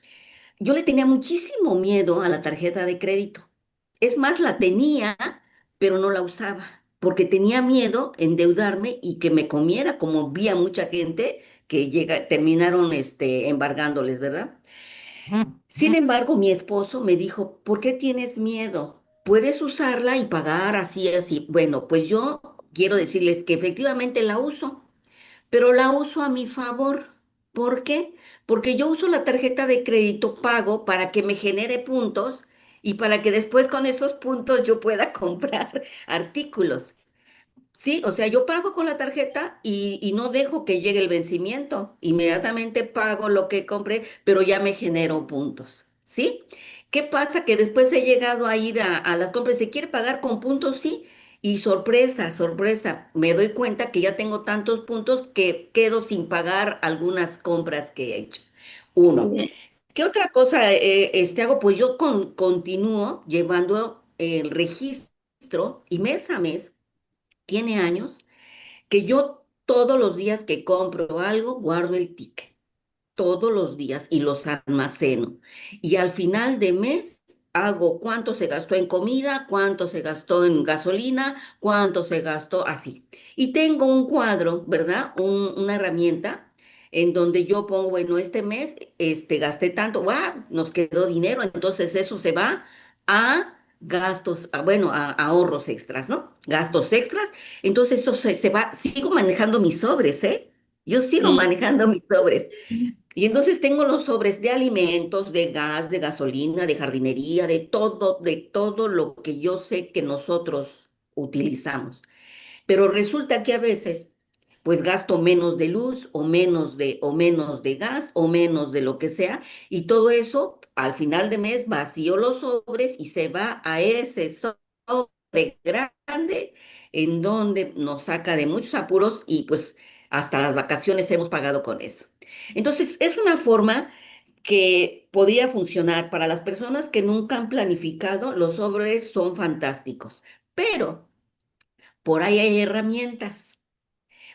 Yo le tenía muchísimo miedo a la tarjeta de crédito. Es más, la tenía, pero no la usaba, porque tenía miedo endeudarme y que me comiera, como vi a mucha gente que terminaron embargándoles, ¿verdad? Sin embargo, mi esposo me dijo, ¿por qué tienes miedo? Puedes usarla y pagar así, así. Bueno, pues yo quiero decirles que efectivamente la uso, pero la uso a mi favor. ¿Por qué? Porque yo uso la tarjeta de crédito pago para que me genere puntos y para que después con esos puntos yo pueda comprar artículos. Sí, o sea, yo pago con la tarjeta y no dejo que llegue el vencimiento. Inmediatamente pago lo que compré, pero ya me genero puntos. ¿Sí? ¿Qué pasa? Que después he llegado a ir a las compras. ¿Se quiere pagar con puntos? Sí. Y sorpresa, sorpresa, me doy cuenta que ya tengo tantos puntos que quedo sin pagar algunas compras que he hecho. Uno. ¿Qué otra cosa hago? Pues yo continúo llevando el registro y mes a mes, tiene años que yo todos los días que compro algo, guardo el ticket, todos los días y los almaceno. Y al final de mes hago cuánto se gastó en comida, cuánto se gastó en gasolina, cuánto se gastó así. Y tengo un cuadro, ¿verdad? Una herramienta en donde yo pongo, bueno, este mes gasté tanto, ¡guau! Nos quedó dinero, entonces eso se va a gastos, bueno, a ahorros extras, ¿no? Gastos extras. Entonces eso se va, sigo manejando mis sobres, ¿eh? Yo sigo Sí. manejando mis sobres. Y entonces tengo los sobres de alimentos, de gas, de gasolina, de jardinería, de todo lo que yo sé que nosotros utilizamos. Pero resulta que a veces, pues gasto menos de luz o menos de gas o menos de lo que sea, y todo eso al final de mes vacío los sobres y se va a ese sobre grande en donde nos saca de muchos apuros y pues hasta las vacaciones hemos pagado con eso. Entonces, es una forma que podría funcionar para las personas que nunca han planificado, los sobres son fantásticos, pero por ahí hay herramientas.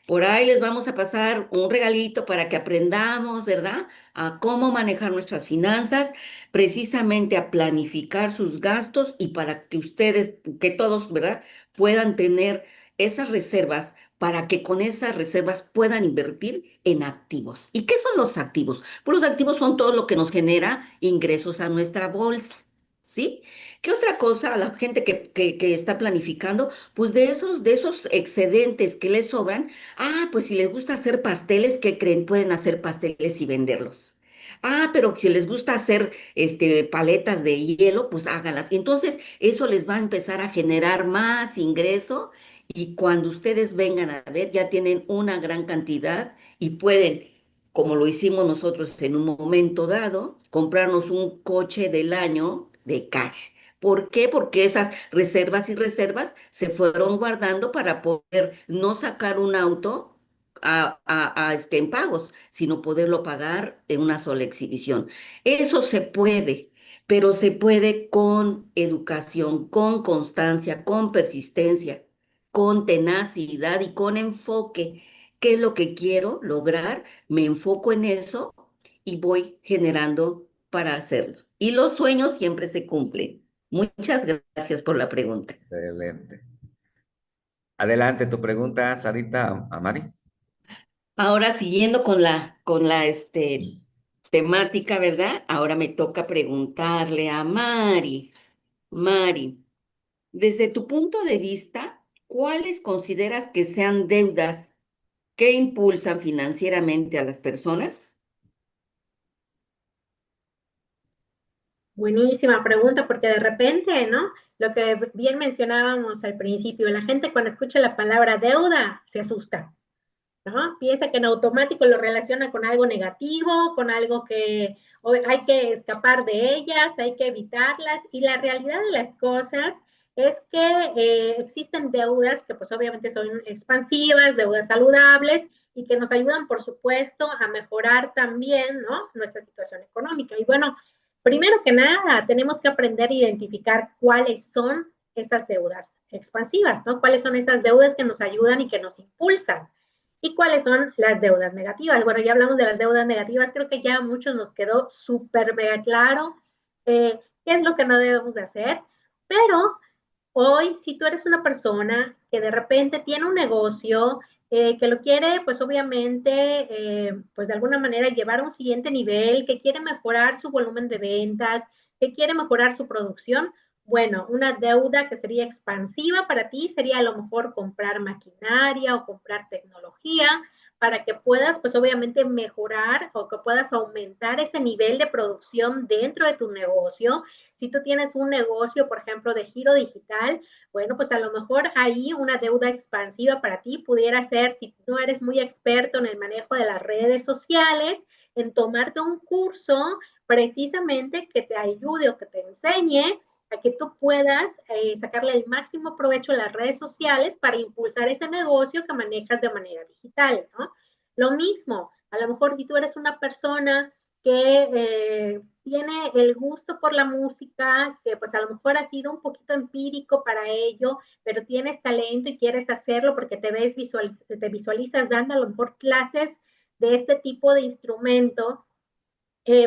Por ahí les vamos a pasar un regalito para que aprendamos, ¿verdad? A cómo manejar nuestras finanzas, precisamente a planificar sus gastos y para que ustedes, que todos, ¿verdad? Puedan tener esas reservas para que con esas reservas puedan invertir en activos. ¿Y qué son los activos? Pues los activos son todo lo que nos genera ingresos a nuestra bolsa, ¿sí? ¿Qué otra cosa a la gente que está planificando? Pues de esos excedentes que les sobran. Ah, pues si les gusta hacer pasteles, ¿qué creen? Pueden hacer pasteles y venderlos. Ah, pero si les gusta hacer paletas de hielo, pues háganlas. Y entonces eso les va a empezar a generar más ingreso y cuando ustedes vengan a ver, ya tienen una gran cantidad y pueden, como lo hicimos nosotros en un momento dado, comprarnos un coche del año de cash. ¿Por qué? Porque esas reservas y reservas se fueron guardando para poder no sacar un auto en pagos, sino poderlo pagar en una sola exhibición. Eso se puede, pero se puede con educación, con constancia, con persistencia, con tenacidad y con enfoque. ¿Qué es lo que quiero lograr? Me enfoco en eso y voy generando para hacerlo. Y los sueños siempre se cumplen. Muchas gracias por la pregunta. Excelente. Adelante tu pregunta, Sarita, a Mari. Ahora siguiendo con la temática, ¿verdad? Ahora me toca preguntarle a Mari. Mari, desde tu punto de vista, ¿cuáles consideras que sean deudas que impulsan financieramente a las personas? Buenísima pregunta, porque de repente, ¿no? Lo que bien mencionábamos al principio, la gente cuando escucha la palabra deuda se asusta, ¿no? Piensa que en automático lo relaciona con algo negativo, con algo que hay que escapar de ellas, hay que evitarlas, y la realidad de las cosas es que existen deudas que pues obviamente son expansivas, deudas saludables y que nos ayudan, por supuesto, a mejorar también, ¿no? Nuestra situación económica. Y bueno, primero que nada, tenemos que aprender a identificar cuáles son esas deudas expansivas, ¿no? Cuáles son esas deudas que nos ayudan y que nos impulsan. ¿Y cuáles son las deudas negativas? Bueno, ya hablamos de las deudas negativas, creo que ya a muchos nos quedó súper mega claro qué es lo que no debemos de hacer, pero hoy, si tú eres una persona que de repente tiene un negocio, que lo quiere, pues obviamente, pues de alguna manera llevar a un siguiente nivel, que quiere mejorar su volumen de ventas, que quiere mejorar su producción, bueno, una deuda que sería expansiva para ti sería a lo mejor comprar maquinaria o comprar tecnología para que puedas, pues obviamente, mejorar o que puedas aumentar ese nivel de producción dentro de tu negocio. Si tú tienes un negocio, por ejemplo, de giro digital, bueno, pues a lo mejor ahí una deuda expansiva para ti pudiera ser, si no eres muy experto en el manejo de las redes sociales, en tomarte un curso precisamente que te ayude o que te enseñe a que tú puedas sacarle el máximo provecho a las redes sociales para impulsar ese negocio que manejas de manera digital, ¿no? Lo mismo, a lo mejor si tú eres una persona que tiene el gusto por la música, que pues a lo mejor ha sido un poquito empírico para ello, pero tienes talento y quieres hacerlo porque te visualizas dando a lo mejor clases de este tipo de instrumento,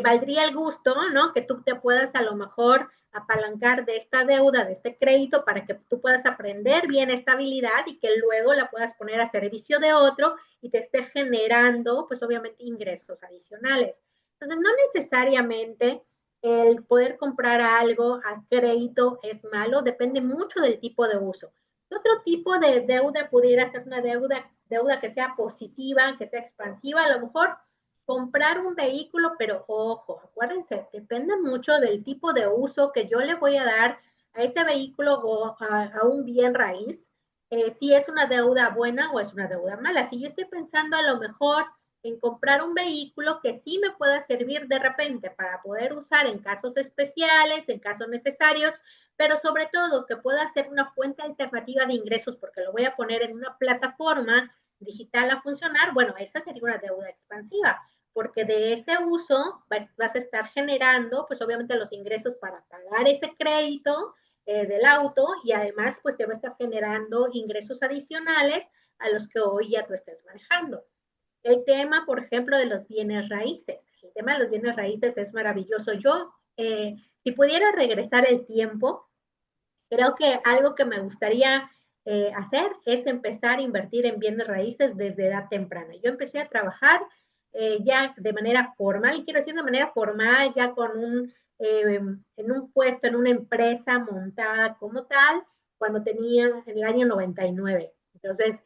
valdría el gusto, ¿no? Que tú te puedas a lo mejor apalancar de esta deuda, de este crédito, para que tú puedas aprender bien esta habilidad y que luego la puedas poner a servicio de otro y te esté generando, pues obviamente, ingresos adicionales. Entonces, no necesariamente el poder comprar algo a crédito es malo, depende mucho del tipo de uso. Otro tipo de deuda pudiera ser una deuda que sea positiva, que sea expansiva, a lo mejor comprar un vehículo, pero ojo, acuérdense, depende mucho del tipo de uso que yo le voy a dar a ese vehículo o a un bien raíz, si es una deuda buena o es una deuda mala. Si yo estoy pensando a lo mejor en comprar un vehículo que sí me pueda servir de repente para poder usar en casos especiales, en casos necesarios, pero sobre todo que pueda ser una fuente alternativa de ingresos porque lo voy a poner en una plataforma digital a funcionar, bueno, esa sería una deuda expansiva, porque de ese uso vas a estar generando, pues obviamente los ingresos para pagar ese crédito del auto y además pues te va a estar generando ingresos adicionales a los que hoy ya tú estés manejando. El tema, por ejemplo, de los bienes raíces. El tema de los bienes raíces es maravilloso. Yo, si pudiera regresar el tiempo, creo que algo que me gustaría hacer es empezar a invertir en bienes raíces desde edad temprana. Yo empecé a trabajar ya de manera formal, y quiero decir de manera formal, ya con en un puesto, en una empresa montada como tal, cuando tenía en el año 99. Entonces,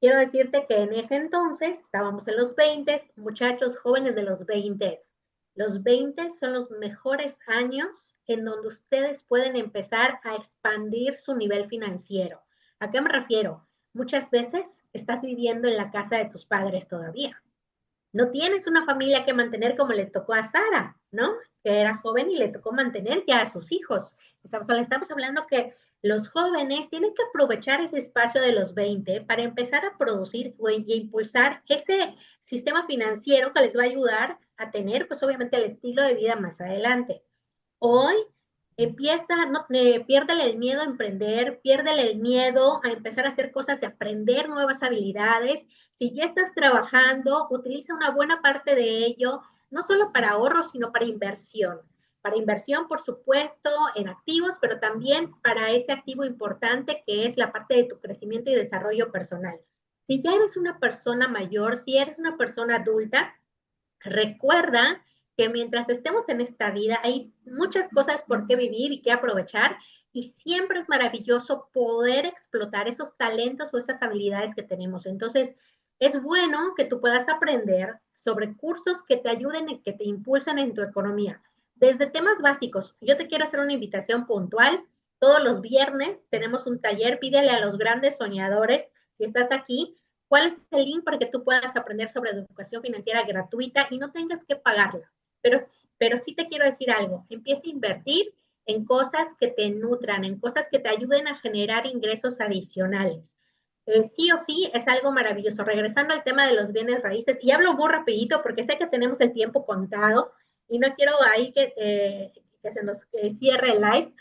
quiero decirte que en ese entonces estábamos en los 20, muchachos jóvenes de los 20. Los 20 son los mejores años en donde ustedes pueden empezar a expandir su nivel financiero. ¿A qué me refiero? Muchas veces estás viviendo en la casa de tus padres todavía. No tienes una familia que mantener como le tocó a Sara, ¿no? Que era joven y le tocó mantener ya a sus hijos. Estamos hablando que los jóvenes tienen que aprovechar ese espacio de los 20 para empezar a producir y impulsar ese sistema financiero que les va a ayudar a tener, pues obviamente, el estilo de vida más adelante. Hoy empieza, no, piérdele el miedo a emprender, piérdele el miedo a empezar a hacer cosas y aprender nuevas habilidades. Si ya estás trabajando, utiliza una buena parte de ello, no solo para ahorro, sino para inversión. Para inversión, por supuesto, en activos, pero también para ese activo importante que es la parte de tu crecimiento y desarrollo personal. Si ya eres una persona mayor, si eres una persona adulta, recuerda que mientras estemos en esta vida hay muchas cosas por qué vivir y qué aprovechar y siempre es maravilloso poder explotar esos talentos o esas habilidades que tenemos. Entonces, es bueno que tú puedas aprender sobre cursos que te ayuden y que te impulsen en tu economía. Desde temas básicos, yo te quiero hacer una invitación puntual. Todos los viernes tenemos un taller, pídele a los grandes soñadores, si estás aquí, cuál es el link para que tú puedas aprender sobre educación financiera gratuita y no tengas que pagarla. Pero sí te quiero decir algo, empieza a invertir en cosas que te nutran, en cosas que te ayuden a generar ingresos adicionales. Sí o sí es algo maravilloso. Regresando al tema de los bienes raíces, y hablo muy rapidito porque sé que tenemos el tiempo contado y no quiero ahí que se nos cierre el live.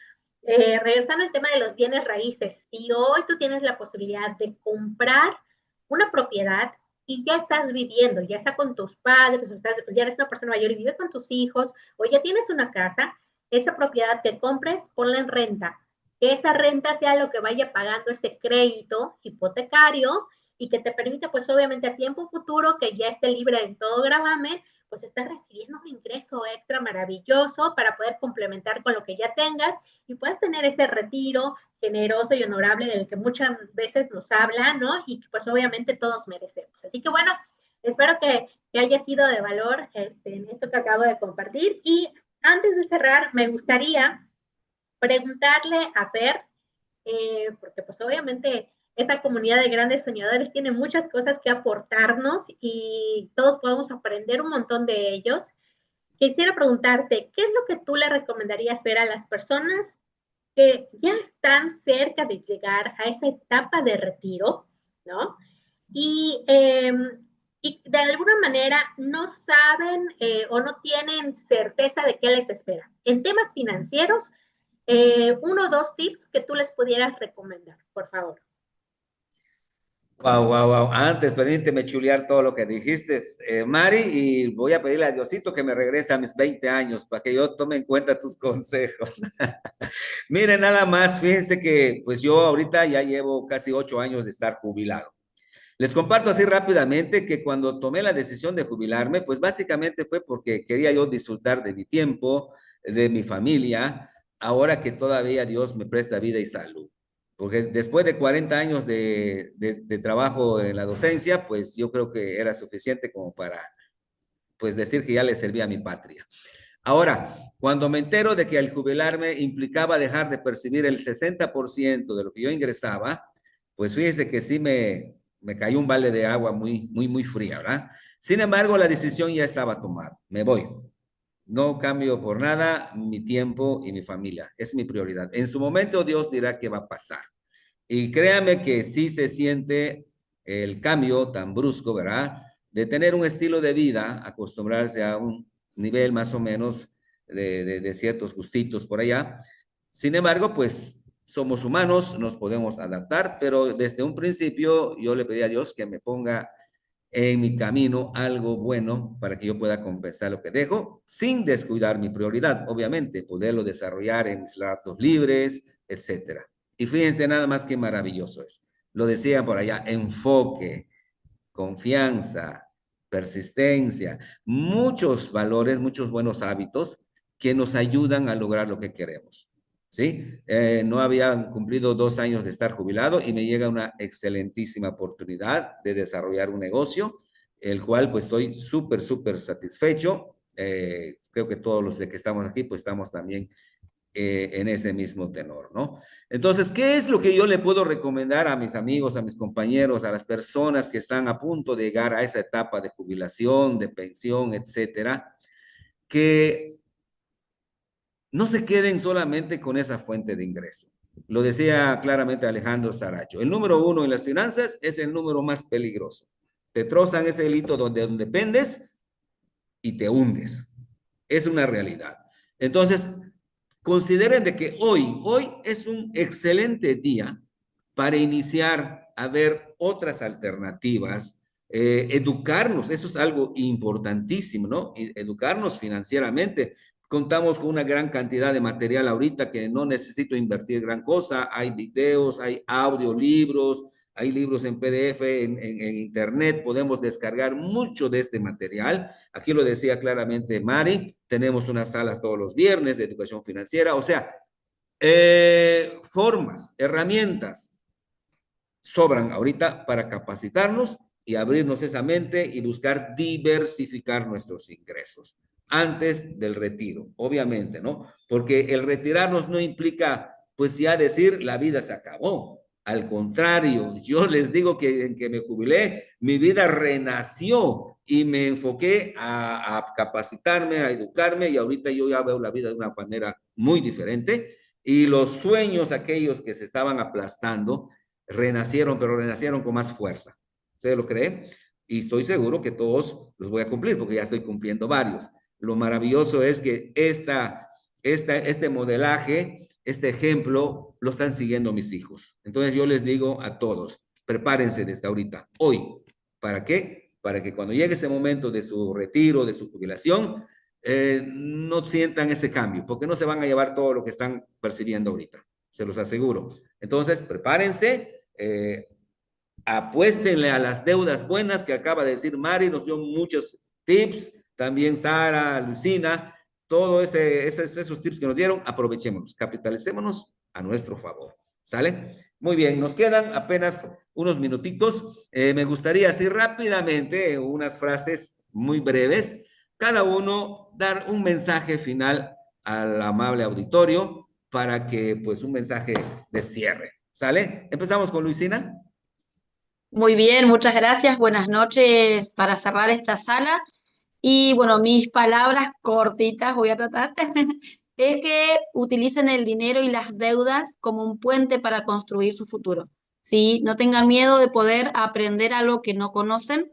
Regresando al tema de los bienes raíces, si hoy tú tienes la posibilidad de comprar una propiedad y ya estás viviendo, ya sea con tus padres, o ya eres una persona mayor y vives con tus hijos, o ya tienes una casa, esa propiedad que compres, ponla en renta. Que esa renta sea lo que vaya pagando ese crédito hipotecario y que te permite, pues obviamente a tiempo futuro, que ya esté libre de todo gravamen, pues estás recibiendo un ingreso extra maravilloso para poder complementar con lo que ya tengas y puedes tener ese retiro generoso y honorable del que muchas veces nos hablan, ¿no? Y pues obviamente todos merecemos. Así que bueno, espero que haya sido de valor en esto que acabo de compartir. Y antes de cerrar, me gustaría preguntarle a Fer, porque pues obviamente esta comunidad de grandes soñadores tiene muchas cosas que aportarnos y todos podemos aprender un montón de ellos. Quisiera preguntarte, ¿qué es lo que tú le recomendarías ver a las personas que ya están cerca de llegar a esa etapa de retiro, ¿no? Y de alguna manera no saben o no tienen certeza de qué les espera? En temas financieros, uno o dos tips que tú les pudieras recomendar, por favor. Wow, wow, wow. Antes, permíteme chulear todo lo que dijiste, Mari, y voy a pedirle a Diosito que me regrese a mis 20 años para que yo tome en cuenta tus consejos. Miren, nada más, fíjense que pues yo ahorita ya llevo casi 8 años de estar jubilado. Les comparto así rápidamente que cuando tomé la decisión de jubilarme, pues básicamente fue porque quería yo disfrutar de mi tiempo, de mi familia, ahora que todavía Dios me presta vida y salud. Porque después de 40 años de trabajo en la docencia, pues yo creo que era suficiente como para pues decir que ya le serví a mi patria. Ahora, cuando me entero de que al jubilarme implicaba dejar de percibir el 60% de lo que yo ingresaba, pues fíjese que sí me cayó un balde de agua muy fría, ¿verdad? Sin embargo, la decisión ya estaba tomada. Me voy. No cambio por nada mi tiempo y mi familia. Es mi prioridad. En su momento Dios dirá qué va a pasar. Y créame que sí se siente el cambio tan brusco, ¿verdad? De tener un estilo de vida, acostumbrarse a un nivel más o menos de ciertos gustitos por allá. Sin embargo, pues somos humanos, nos podemos adaptar, pero desde un principio yo le pedí a Dios que me ponga en mi camino algo bueno para que yo pueda compensar lo que dejo sin descuidar mi prioridad, obviamente, poderlo desarrollar en mis ratos libres, etcétera. Y fíjense nada más qué maravilloso es. Lo decía por allá, enfoque, confianza, persistencia, muchos valores, muchos buenos hábitos que nos ayudan a lograr lo que queremos. ¿Sí? No había cumplido 2 años de estar jubilado y me llega una excelentísima oportunidad de desarrollar un negocio, el cual pues estoy súper satisfecho. Creo que todos los de que estamos aquí pues estamos también en ese mismo tenor, ¿no? Entonces, ¿qué es lo que yo le puedo recomendar a mis amigos, a mis compañeros, a las personas que están a punto de llegar a esa etapa de jubilación, de pensión, etcétera? Que no se queden solamente con esa fuente de ingreso. Lo decía claramente Alejandro Saracho. El número 1 en las finanzas es el número más peligroso. Te trozan ese hilito donde dependes y te hundes. Es una realidad. Entonces, consideren de que hoy es un excelente día para iniciar a ver otras alternativas, educarnos, eso es algo importantísimo, ¿no? Educarnos financieramente. Contamos con una gran cantidad de material ahorita que no necesito invertir gran cosa. Hay videos, hay audiolibros, hay libros en PDF, en internet, podemos descargar mucho de este material. Aquí lo decía claramente Mari, tenemos unas salas todos los viernes de educación financiera, o sea, formas, herramientas sobran ahorita para capacitarnos y abrirnos esa mente y buscar diversificar nuestros ingresos antes del retiro, obviamente, ¿no? Porque el retirarnos no implica, pues ya decir, la vida se acabó. Al contrario, yo les digo que en que me jubilé, mi vida renació y me enfoqué a capacitarme, a educarme y ahorita yo ya veo la vida de una manera muy diferente y los sueños aquellos que se estaban aplastando renacieron, pero renacieron con más fuerza. ¿Usted lo cree? Y estoy seguro que todos los voy a cumplir porque ya estoy cumpliendo varios. Lo maravilloso es que este modelaje, este ejemplo, lo están siguiendo mis hijos. Entonces yo les digo a todos, prepárense desde ahorita, hoy. ¿Para qué? Para que cuando llegue ese momento de su retiro, de su jubilación, no sientan ese cambio, porque no se van a llevar todo lo que están percibiendo ahorita, se los aseguro. Entonces, prepárense, apuéstenle a las deudas buenas que acaba de decir Mari, nos dio muchos tips, también Sara, Lucina, todos esos tips que nos dieron, aprovechémonos, capitalicémonos a nuestro favor. ¿Sale? Muy bien, nos quedan apenas unos minutitos. Me gustaría así rápidamente unas frases muy breves, cada uno dar un mensaje final al amable auditorio para que pues un mensaje de cierre. ¿Sale? Empezamos con Luisina. Muy bien, muchas gracias. Buenas noches para cerrar esta sala. Y bueno, mis palabras cortitas voy a tratar, es que utilicen el dinero y las deudas como un puente para construir su futuro. ¿Sí? No tengan miedo de poder aprender algo que no conocen.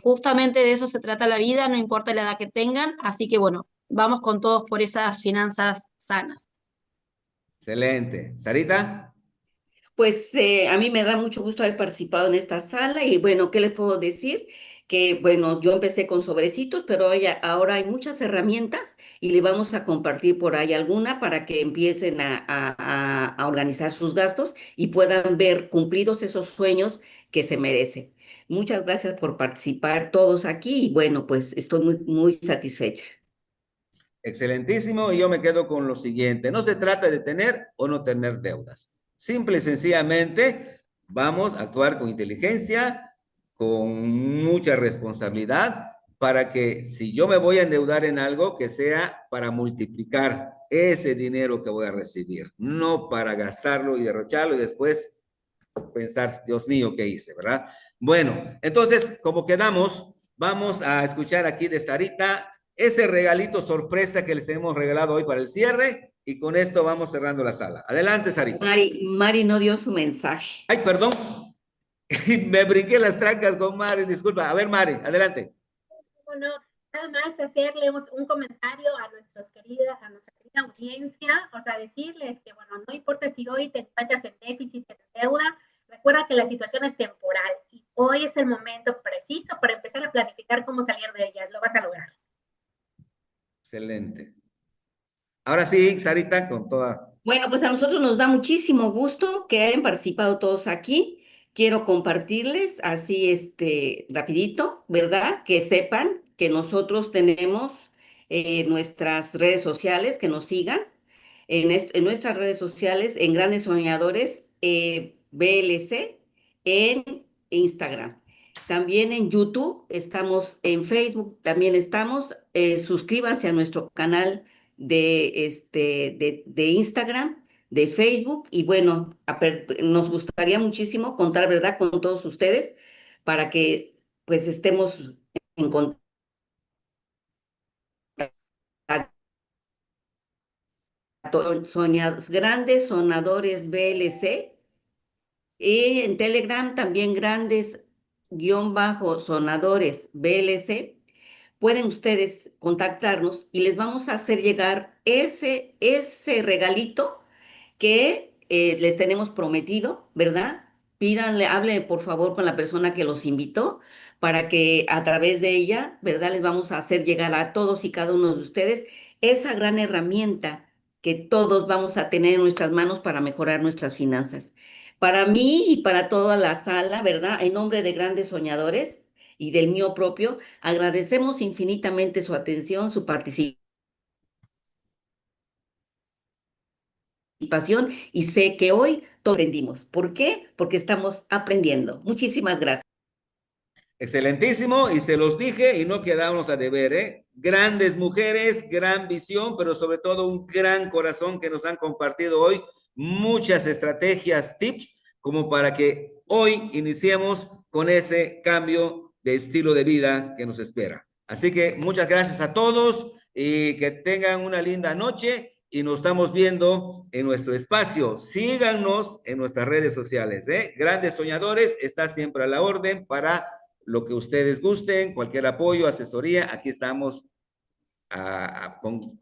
Justamente de eso se trata la vida, no importa la edad que tengan. Así que bueno, vamos con todos por esas finanzas sanas. Excelente. Sarita. Pues a mí me da mucho gusto haber participado en esta sala y bueno, ¿qué les puedo decir? Que bueno, yo empecé con sobrecitos, pero ahora hay muchas herramientas y le vamos a compartir por ahí alguna para que empiecen a organizar sus gastos y puedan ver cumplidos esos sueños que se merecen. Muchas gracias por participar todos aquí y bueno, pues estoy muy satisfecha. Excelentísimo, y yo me quedo con lo siguiente. No se trata de tener o no tener deudas. Simple y sencillamente vamos a actuar con inteligencia, con mucha responsabilidad para que si yo me voy a endeudar en algo, que sea para multiplicar ese dinero que voy a recibir, no para gastarlo y derrocharlo y después pensar, Dios mío, ¿qué hice? ¿Verdad? Bueno, entonces, como quedamos, vamos a escuchar aquí de Sarita ese regalito sorpresa que les tenemos regalado hoy para el cierre y con esto vamos cerrando la sala. Adelante, Sarita. Mari no dio su mensaje. Ay, perdón. Me brinqué las trancas con Mari, disculpa. A ver, Mari, adelante. Bueno, nada más hacerle un comentario a nuestra querida audiencia, o sea, decirles que, bueno, no importa si hoy te encuentras en déficit, en deuda, recuerda que la situación es temporal y hoy es el momento preciso para empezar a planificar cómo salir de ellas, lo vas a lograr. Excelente. Ahora sí, Sarita, con toda. Bueno, pues a nosotros nos da muchísimo gusto que hayan participado todos aquí. Quiero compartirles así, rapidito, ¿verdad? Que sepan que nosotros tenemos nuestras redes sociales, que nos sigan en nuestras redes sociales, en Grandes Soñadores BLC, en Instagram. También en YouTube, estamos en Facebook, también estamos. Suscríbanse a nuestro canal de Instagram, de Facebook, y bueno, nos gustaría muchísimo contar, ¿verdad?, con todos ustedes para que pues estemos en contacto. Grandes Sonadores BLC, y en Telegram también Grandes-Sonadores BLC. Pueden ustedes contactarnos y les vamos a hacer llegar ese regalito que les tenemos prometido, ¿verdad? Pídanle, hable por favor con la persona que los invitó para que a través de ella, ¿verdad? Les vamos a hacer llegar a todos y cada uno de ustedes esa gran herramienta que todos vamos a tener en nuestras manos para mejorar nuestras finanzas. Para mí y para toda la sala, ¿verdad? En nombre de Grandes Soñadores y del mío propio, agradecemos infinitamente su atención, su participación, y sé que hoy todos aprendimos. ¿Por qué? Porque estamos aprendiendo. Muchísimas gracias. Excelentísimo, y se los dije y no quedamos a deber, ¿eh? Grandes mujeres, gran visión, pero sobre todo un gran corazón que nos han compartido hoy muchas estrategias, tips, como para que hoy iniciemos con ese cambio de estilo de vida que nos espera. Así que muchas gracias a todos y que tengan una linda noche y nos estamos viendo en nuestro espacio. Síganos en nuestras redes sociales, ¿eh? Grandes Soñadores está siempre a la orden para lo que ustedes gusten, cualquier apoyo, asesoría, aquí estamos con